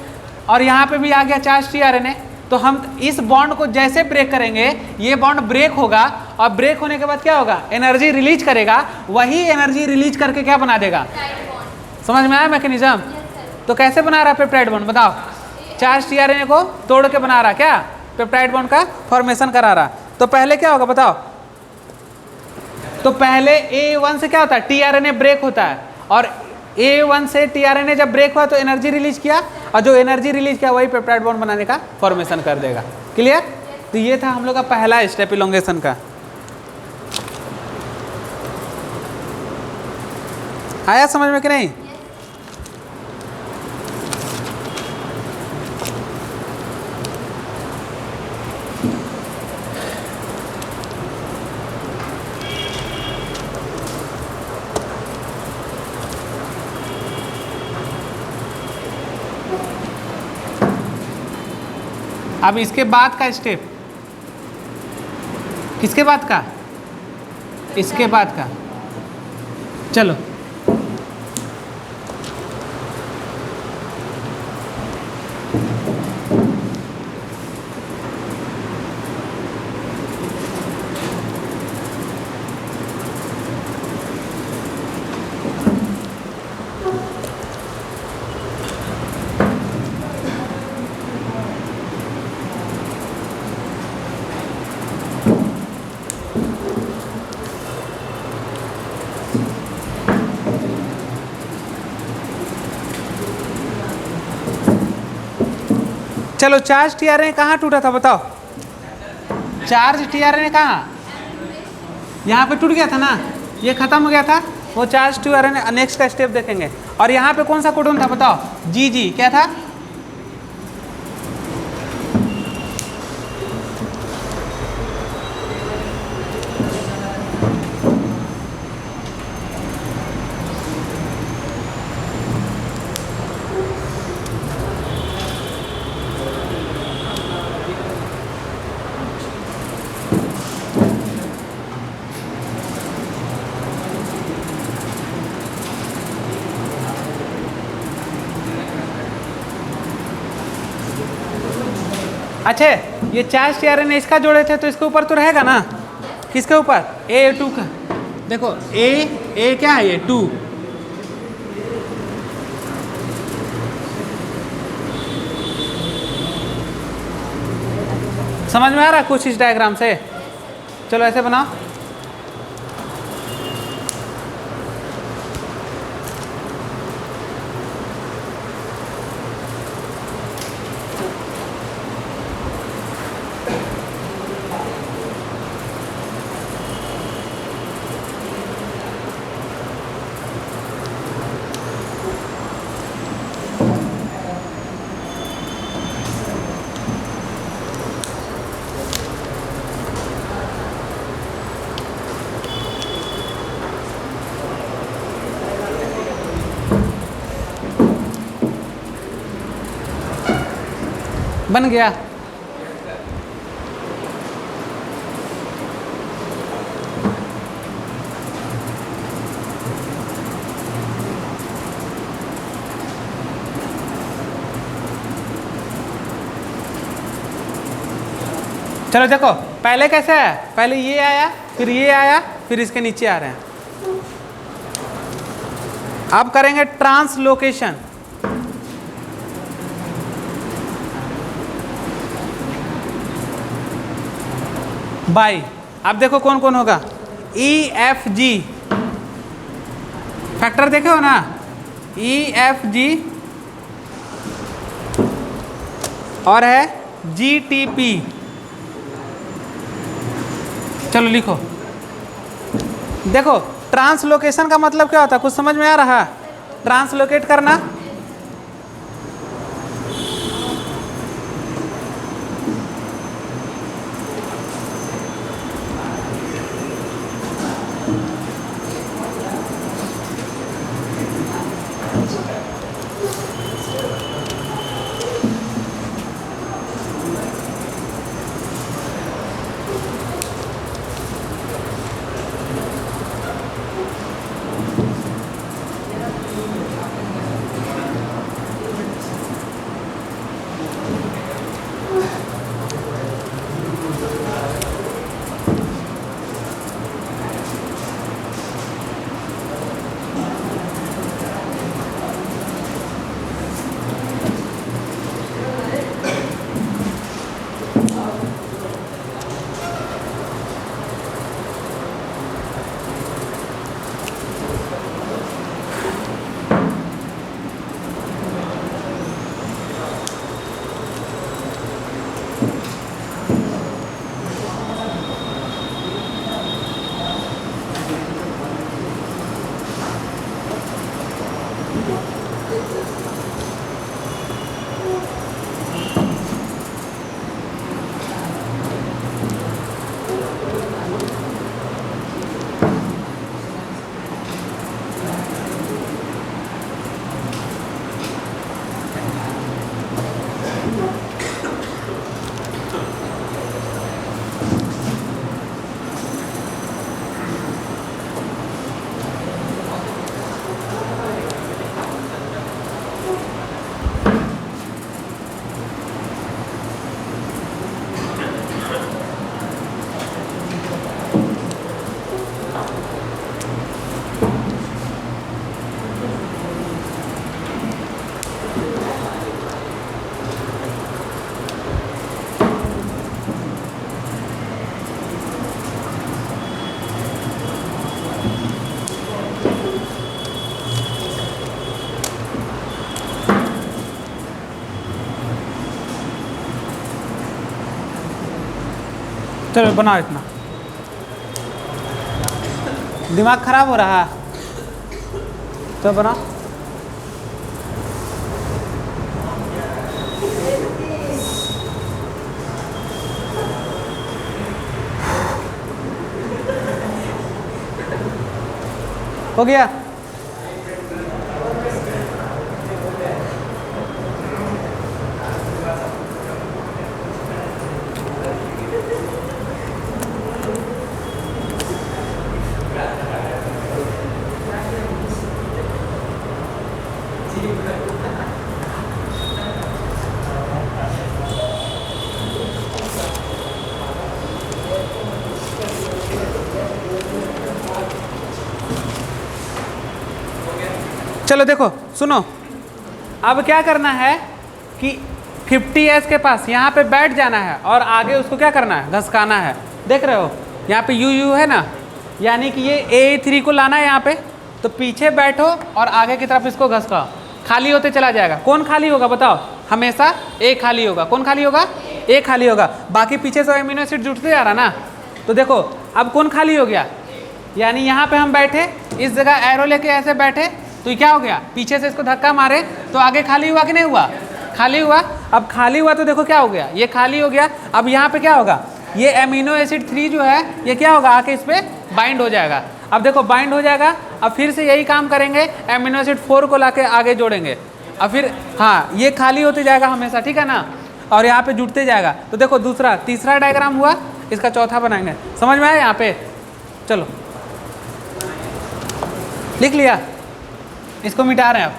और यहाँ पे भी आ गया चार्ज tRNA। तो हम इस बॉन्ड को जैसे ब्रेक करेंगे, ये बॉन्ड ब्रेक होगा, और ब्रेक होने के बाद क्या होगा, एनर्जी रिलीज करेगा। वही एनर्जी रिलीज करके क्या बना देगा, समझ में आया मैकेनिज्म। तो कैसे बना रहा पेप्टाइड बॉन्ड बताओ, चार्ज tRNA को तोड़ के बना रहा, क्या पेप्टाइड बॉन्ड का फॉर्मेशन करा रहा। तो पहले क्या होगा बताओ, तो पहले A1 से क्या होता है, tRNA ब्रेक होता है, और A1 से tRNA जब ब्रेक हुआ तो एनर्जी रिलीज किया, और जो एनर्जी रिलीज किया वही पेप्टाइड बॉन्ड बनाने का फॉर्मेशन कर देगा। क्लियर। तो ये था हम लोग का पहला स्टेप इलोंगेशन का। आया समझ में कि नहीं। अब इसके बाद का स्टेप, किसके बाद का, इसके बाद का, चलो चलो चार्ज tRNA कहाँ टूटा था बताओ, चार्ज tRNA कहाँ, यहाँ पे टूट गया था ना, ये खत्म हो गया था वो चार्ज tRNA। नेक्स्ट का स्टेप देखेंगे। और यहाँ पे कौन सा कोडोन था बताओ, GG क्या था, अच्छा ये चार्ज tRNA इसका जोड़े थे तो इसके ऊपर तो रहेगा ना, किसके ऊपर, A2 का। देखो A क्या है, ये 2, समझ में आ रहा कुछ इस डायग्राम से। चलो ऐसे बनाओ, बन गया। चलो देखो पहले कैसे आया, पहले ये आया, फिर ये आया, फिर इसके नीचे आ रहे हैं। अब करेंगे ट्रांसलोकेशन। बाई, अब देखो कौन कौन होगा, ई एफ जी, फैक्टर देखे हो ना, ई एफ जी, और है जी टी पी। चलो लिखो। देखो ट्रांसलोकेशन का मतलब क्या होता है, कुछ समझ में आ रहा है? ट्रांसलोकेट करना, चलो बनाओ, इतना दिमाग खराब हो रहा है तो बनाओ। हो गया? चलो देखो सुनो, अब क्या करना है कि 50s के पास यहाँ पे बैठ जाना है और आगे उसको क्या करना है, घसकाना है। देख रहे हो यहाँ पे यू है ना, यानी कि ये A3 को लाना है यहाँ पे, तो पीछे बैठो और आगे की तरफ इसको घसकाओ, खाली होते चला जाएगा। कौन खाली होगा बताओ? हमेशा A खाली होगा। कौन खाली होगा? A खाली होगा। बाकी पीछे से अमीनो एसिड जुटते जा रहा ना, तो देखो अब कौन खाली हो गया, यानी यहाँ पे हम बैठे, इस जगह एरो लेके ऐसे बैठे, तो ये क्या हो गया, पीछे से इसको धक्का मारे तो आगे खाली हुआ कि नहीं हुआ? खाली हुआ। अब खाली हुआ तो देखो क्या हो गया, ये खाली हो गया। अब यहाँ पे क्या होगा, ये अमीनो एसिड 3 जो है ये क्या होगा, आके इस पर बाइंड हो जाएगा। अब देखो बाइंड हो जाएगा, अब फिर से यही काम करेंगे, अमीनो एसिड 4 को लाके आगे जोड़ेंगे, अब फिर हाँ ये खाली होते जाएगा हमेशा, ठीक है ना, और यहाँ पे जुड़ते जाएगा। तो देखो दूसरा तीसरा डायग्राम हुआ, इसका चौथा बनाएंगे। समझ में आया यहाँ पे? चलो लिख लिया, इसको मिटा रहे हैं अब।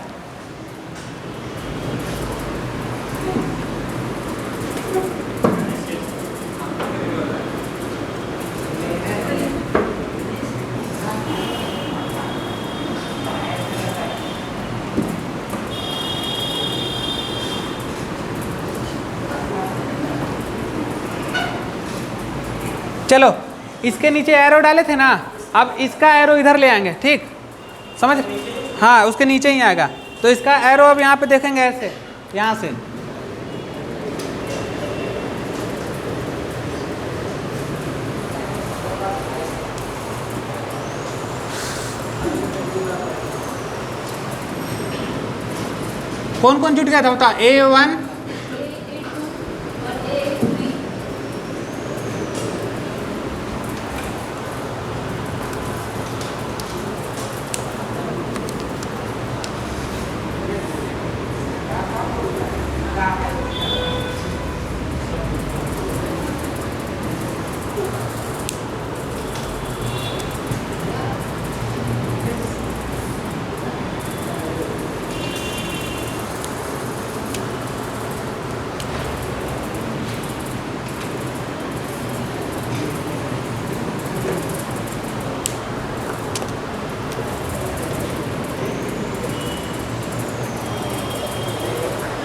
चलो इसके नीचे एरो डाले थे ना, अब इसका एरो इधर ले आएंगे, ठीक समझ, हाँ उसके नीचे ही आएगा। तो इसका एरो अब यहाँ पे देखेंगे ऐसे, यहाँ से कौन कौन जुट गया था बता, A1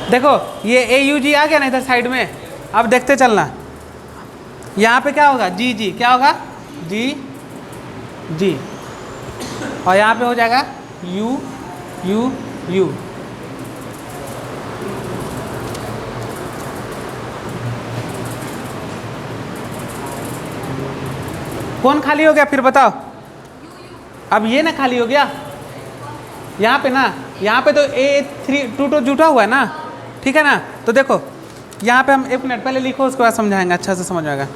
देखो ये AUG आ गया ना इधर साइड में। अब देखते चलना, यहाँ पे क्या होगा, GG क्या होगा, GG, और यहाँ पे हो जाएगा U। कौन खाली हो गया फिर बताओ, अब ये ना खाली हो गया यहाँ पे ना, यहाँ पे तो A3 2 जुटा हुआ है ना, ठीक है ना। तो देखो यहाँ पे हम 1 मिनट पहले लिखो, उसके बाद समझाएंगे, अच्छा से समझ आएगा।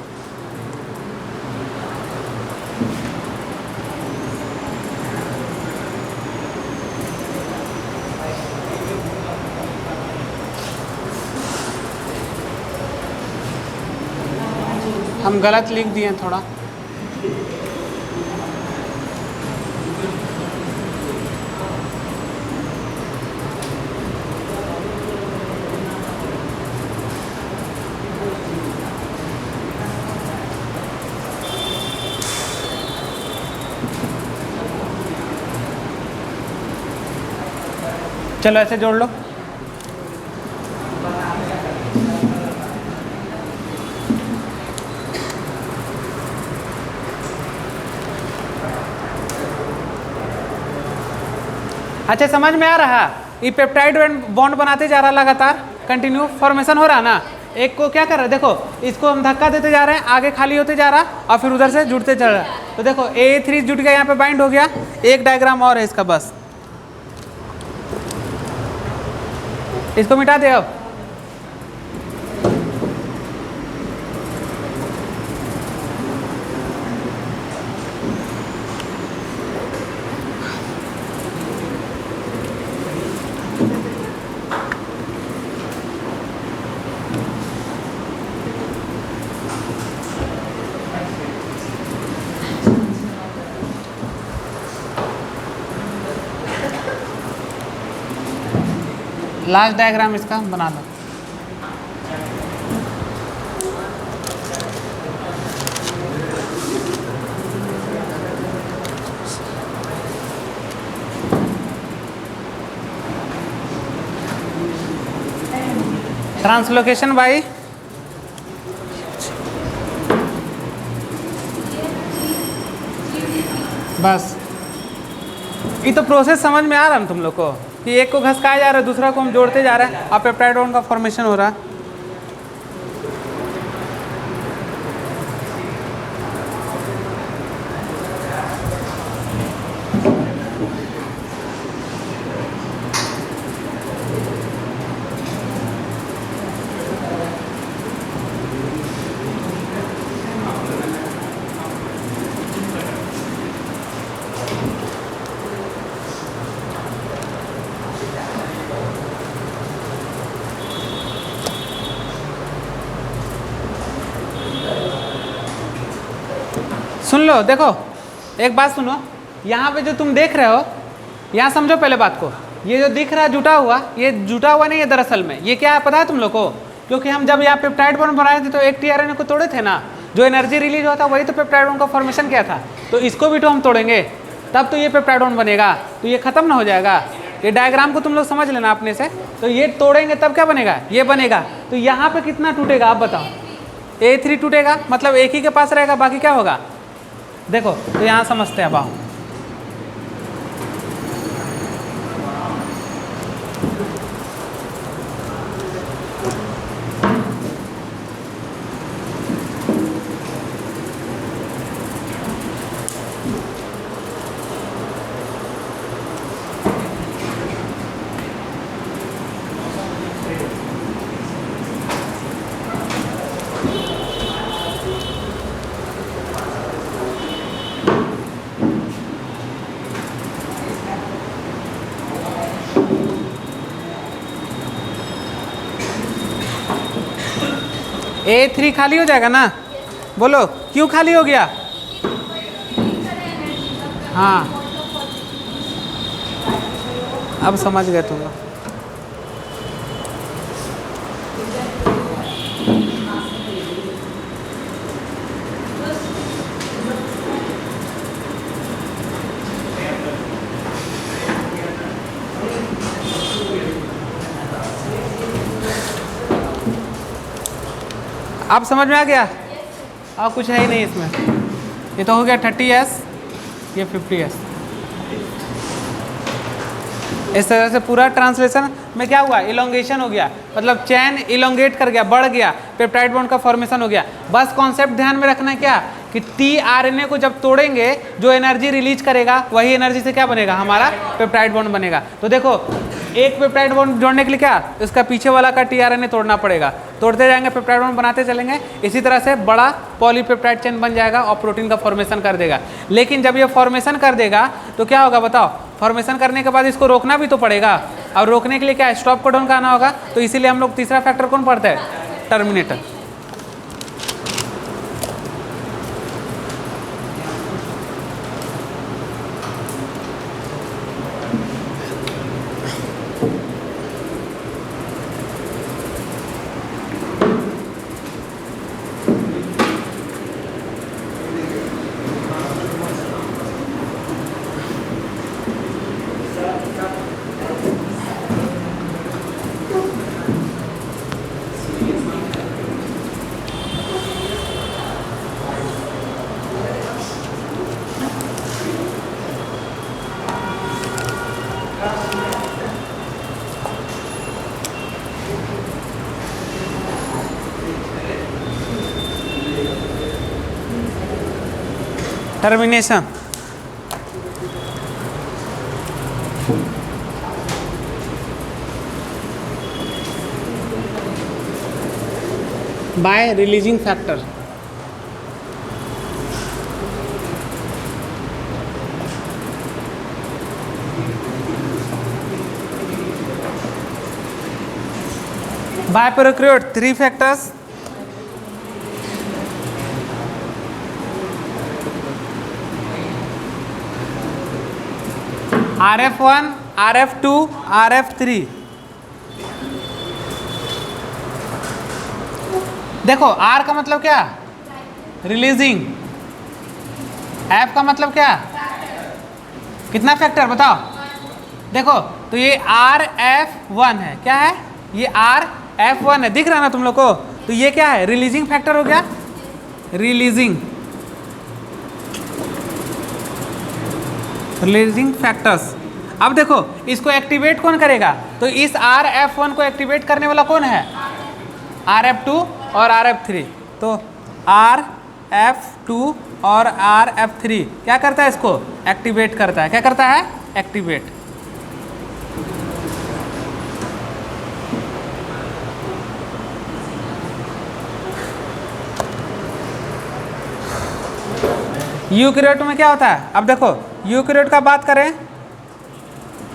हम गलत लिख दिए थोड़ा, चलो ऐसे जोड़ लो। अच्छा समझ में आ रहा, ये पेप्टाइड बॉन्ड बनाते जा रहा, लगातार कंटिन्यू फॉर्मेशन हो रहा ना। एक को क्या कर रहा है, देखो इसको हम धक्का देते जा रहे हैं, आगे खाली होते जा रहा और फिर उधर से जुड़ते चल रहा है। तो देखो A3 जुट गया, यहाँ पे बाइंड हो गया। एक डायग्राम और है इसका, बस इसको मिटा दे अब। लास्ट डायग्राम इसका बना लो। ट्रांसलोकेशन बाई बस, ये तो प्रोसेस समझ में आ रहा है तुम लोग को कि एक को घसकाया जा रहा है, दूसरा को हम जोड़ते जा रहे हैं और पेप्टाइड बॉन्ड का फॉर्मेशन हो रहा है। सुन लो, देखो एक बात सुनो, यहाँ पे जो तुम देख रहे हो, यहाँ समझो पहले बात को, ये जो दिख रहा है जुटा हुआ, ये जुटा हुआ नहीं है दरअसल में। ये क्या है पता है तुम लोग को, क्योंकि हम जब यहाँ पेप्टाइड बॉन्ड बनाए थे तो एक tRNA को तोड़े थे ना, जो एनर्जी रिलीज होता वही तो पेप्टाइड बॉन्ड का फॉर्मेशन किया था। तो इसको भी तो हम तोड़ेंगे तब तो ये पेप्टाइड बॉन्ड बनेगा, तो ये खत्म ना हो जाएगा। ये डायग्राम को तुम लोग समझ लेना अपने से, तो ये तोड़ेंगे तब क्या बनेगा, ये बनेगा। तो यहाँ पे कितना टूटेगा आप बताओ, A3 टूटेगा, मतलब एक ही के पास रहेगा, बाकी क्या होगा? देखो तो यहाँ समझते हैं अब आओ। A3 खाली हो जाएगा ना? बोलो क्यों खाली हो गया? हाँ अब समझ गए तुम लोग। अब समझ में आ गया? और कुछ है ही नहीं इसमें। ये तो हो गया 30s, ये 50s। इस तरह से पूरा ट्रांसलेशन में क्या हुआ? इलोंगेशन हो गया, मतलब चैन इलोंगेट कर गया, बढ़ गया, पेप्टाइड बॉन्ड का फॉर्मेशन हो गया। बस कॉन्सेप्ट ध्यान में रखना है क्या कि tRNA को जब तोड़ेंगे जो एनर्जी रिलीज करेगा वही एनर्जी से क्या बनेगा? हमारा पेप्टाइड बॉन्ड बनेगा। तो देखो एक पेप्टाइड बॉन्ड जोड़ने के लिए क्या इसका पीछे वाला का tRNA तोड़ना पड़ेगा, तोड़ते जाएंगे, पेप्टाइड बॉन्ड बनाते चलेंगे, इसी तरह से बड़ा पॉलीपेप्टाइड चेन बन जाएगा और प्रोटीन का फॉर्मेशन कर देगा। लेकिन जब ये फॉर्मेशन कर देगा तो क्या होगा बताओ? फॉर्मेशन करने के बाद इसको रोकना भी तो पड़ेगा, और रोकने के लिए क्या स्टॉप कोडॉन का आना होगा। तो इसीलिए हम लोग तीसरा फैक्टर कौन पढ़ते हैं? Terminator. Termination by releasing factor. By prokaryote 3 factors, RF1, RF2, RF3। देखो R का मतलब क्या? रिलीजिंग। F का मतलब क्या? कितना फैक्टर बताओ? देखो तो ये RF1 है, क्या है? ये RF1 है, दिख रहा है ना तुम लोग को? तो ये क्या है? रिलीजिंग फैक्टर हो गया, रिलीजिंग फैक्टर्स। अब देखो इसको एक्टिवेट कौन करेगा? तो इस RF1 को एक्टिवेट करने वाला कौन है? RF2 और RF3। तो RF2 और RF3 क्या करता है? इसको एक्टिवेट करता है। क्या करता है? एक्टिवेट। यूकैरियोट में क्या होता है? अब देखो यूकैरियोट का बात करें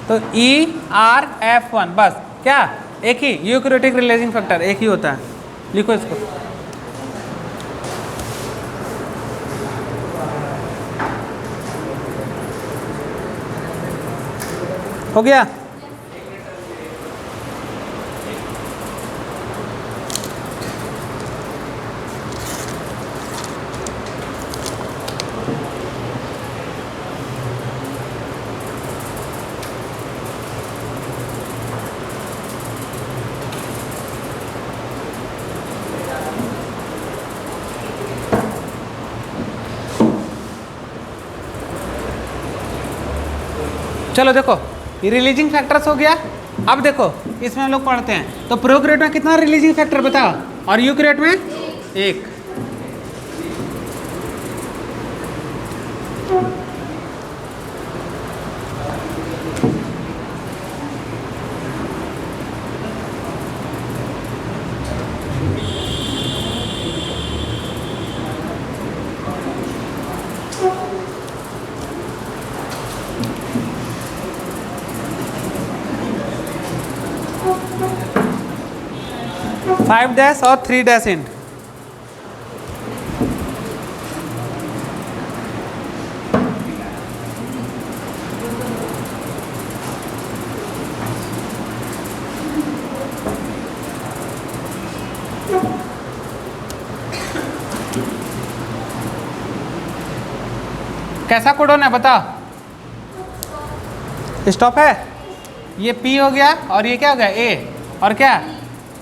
तो ERF1 बस, क्या एक ही यूकैरियोटिक रिलीजिंग फैक्टर एक ही होता है। लिखो इसको। हो गया? चलो देखो, ये रिलीजिंग फैक्टर्स हो गया। अब देखो इसमें हम लोग पढ़ते हैं, तो प्रोकैरियोट में कितना रिलीजिंग फैक्टर बताओ, और यूकैरियोट में 1। फाइव डैश और 3 डैश एंड। कैसा कोडोन है बताओ? स्टॉप है। ये P हो गया, और ये क्या हो गया A, और क्या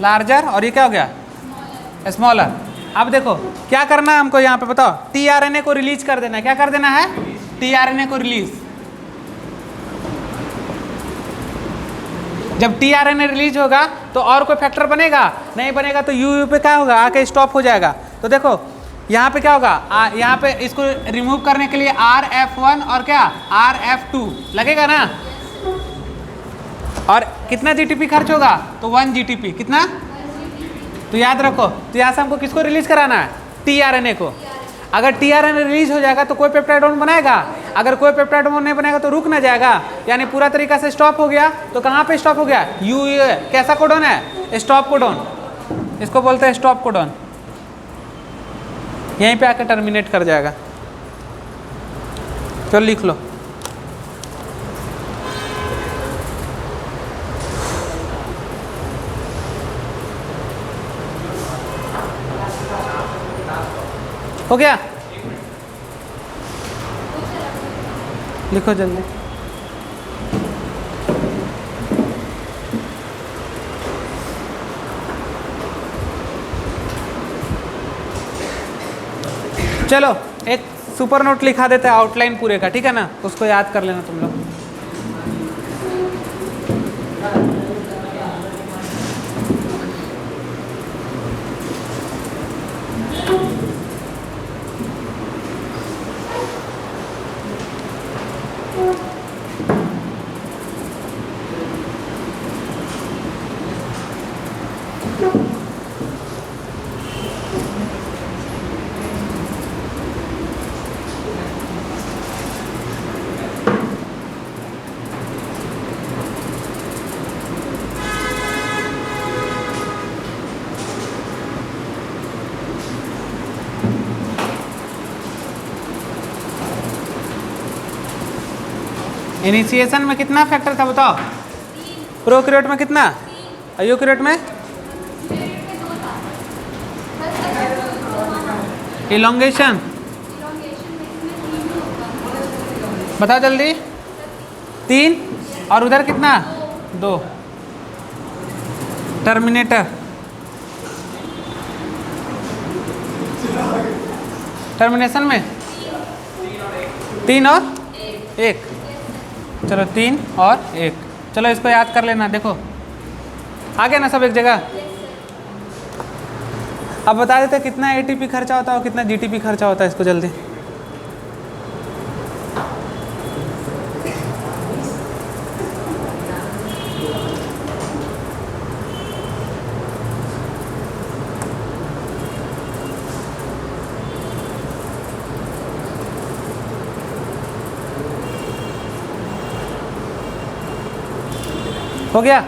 लार्जर, और ये क्या हो गया स्मॉलर। अब देखो क्या करना है हमको यहाँ पे बताओ, tRNA को रिलीज कर देना है। क्या कर देना है? tRNA को रिलीज। जब tRNA रिलीज होगा तो और कोई फैक्टर बनेगा? नहीं बनेगा, तो UU पे क्या होगा, आके स्टॉप हो जाएगा। तो देखो यहाँ पे क्या होगा, यहाँ पे इसको रिमूव करने के लिए RF1 और क्या RF2 लगेगा ना, और कितना GTP खर्च होगा, तो 1 GTP। कितना? तो याद रखो, तो यहाँ से हमको किसको रिलीज कराना है? tRNA को। अगर tRNA रिलीज हो जाएगा तो कोई पेप्टाइडोन बनाएगा, अगर कोई पेप्टाइडोन नहीं बनेगा तो रुक ना जाएगा, यानी पूरा तरीका से स्टॉप हो गया। तो कहाँ पे स्टॉप हो गया? UU। कैसा कोडोन है? स्टॉप कोडोन, इसको बोलते हैं स्टॉप कोडोन। यहीं पे आकर टर्मिनेट कर जाएगा। चलो लिख लो। हो गया? लिखो जल्दी। चलो एक सुपर नोट लिखा देते हैं आउटलाइन पूरे का, ठीक है ना, उसको याद कर लेना तुम लोग। इनिशिएशन में कितना फैक्टर था बताओ? प्रोकैरियोट में कितना, यूकैरियोट में? इलोंगेशन बताओ जल्दी। 3, और उधर कितना? 2। टर्मिनेटर, टर्मिनेशन में 3 और 1। चलो 3 और 1। चलो इसको याद कर लेना। देखो आ गया ना सब एक जगह। अब बता देते कितना ATP खर्चा होता है और कितना GTP खर्चा होता है, इसको जल्दी। हो गया?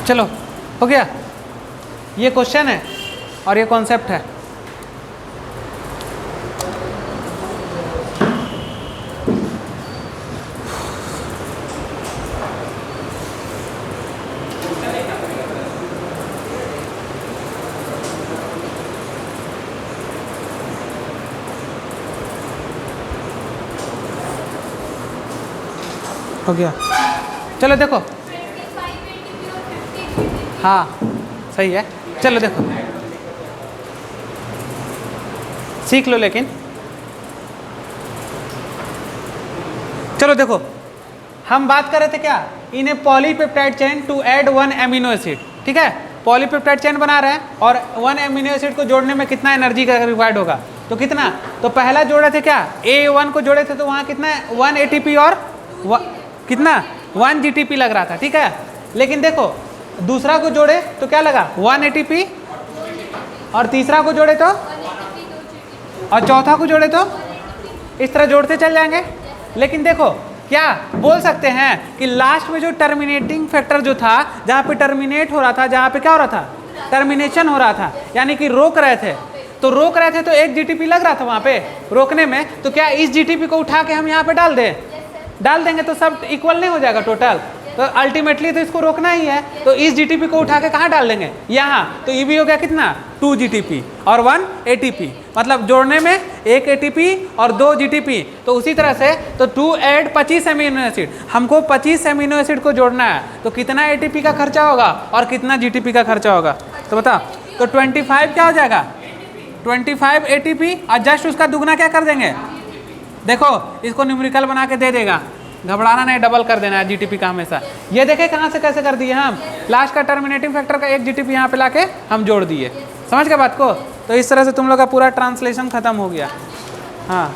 चलो हो गया, ये क्वेश्चन है और ये कॉन्सेप्ट है। हो गया, चलो देखो, 25 ATP और 50 GTP। हाँ सही है। चलो देखो, सीख लो लेकिन। चलो देखो, हम बात कर रहे थे क्या, in a polypeptide chain to add 1 amino acid, ठीक है। पॉलीपेप्टाइड चेन बना रहे हैं और 1 एमिनो एसिड को जोड़ने में कितना एनर्जी का रिक्वायर्ड होगा, तो कितना, तो पहला जोड़े थे क्या, A1 को जोड़े थे तो वहाँ कितना है 1 ATP और कितना 1 GTP लग रहा था, ठीक है। लेकिन देखो दूसरा को जोड़े तो क्या लगा 1 ATP, और तीसरा को जोड़े तो, और चौथा को जोड़े तो, इस तरह जोड़ते चल जाएंगे। लेकिन देखो क्या बोल सकते हैं कि लास्ट में जो टर्मिनेटिंग फैक्टर जो था, जहाँ पे टर्मिनेट हो रहा था, जहाँ पे क्या हो रहा था, टर्मिनेशन हो रहा था, यानी कि रोक रहे थे, तो रोक रहे थे तो 1 GTP लग रहा था वहाँ पे रोकने में, तो क्या इस GTP को उठा के हम यहाँ पे डाल देंगे तो सब इक्वल नहीं हो जाएगा टोटल, तो अल्टीमेटली तो इसको रोकना ही है, तो इस GTP को उठा के कहाँ डाल देंगे, यहाँ, तो ये भी हो गया कितना 2 GTP और 1 ATP, मतलब जोड़ने में 1 ATP और 2 GTP। तो उसी तरह से तो 2 ऐड 25 एमिनो एसिड, हमको 25 एमिनो एसिड को जोड़ना है, तो कितना ATP का खर्चा होगा और कितना GTP का खर्चा होगा, तो बताओ, तो 25 क्या हो जाएगा 25 ATP, और जस्ट उसका दुगना क्या कर देंगे, देखो इसको न्यूमेरिकल बना के दे देगा, घबराना नहीं, डबल कर देना है GTP का हमेशा। ये देखे कहाँ से कैसे कर दिए हम, लास्ट का टर्मिनेटिंग फैक्टर का 1 GTP यहाँ पे लाके हम जोड़ दिए, समझ गए बात को। तो इस तरह से तुम लोग का पूरा ट्रांसलेशन खत्म हो गया। हाँ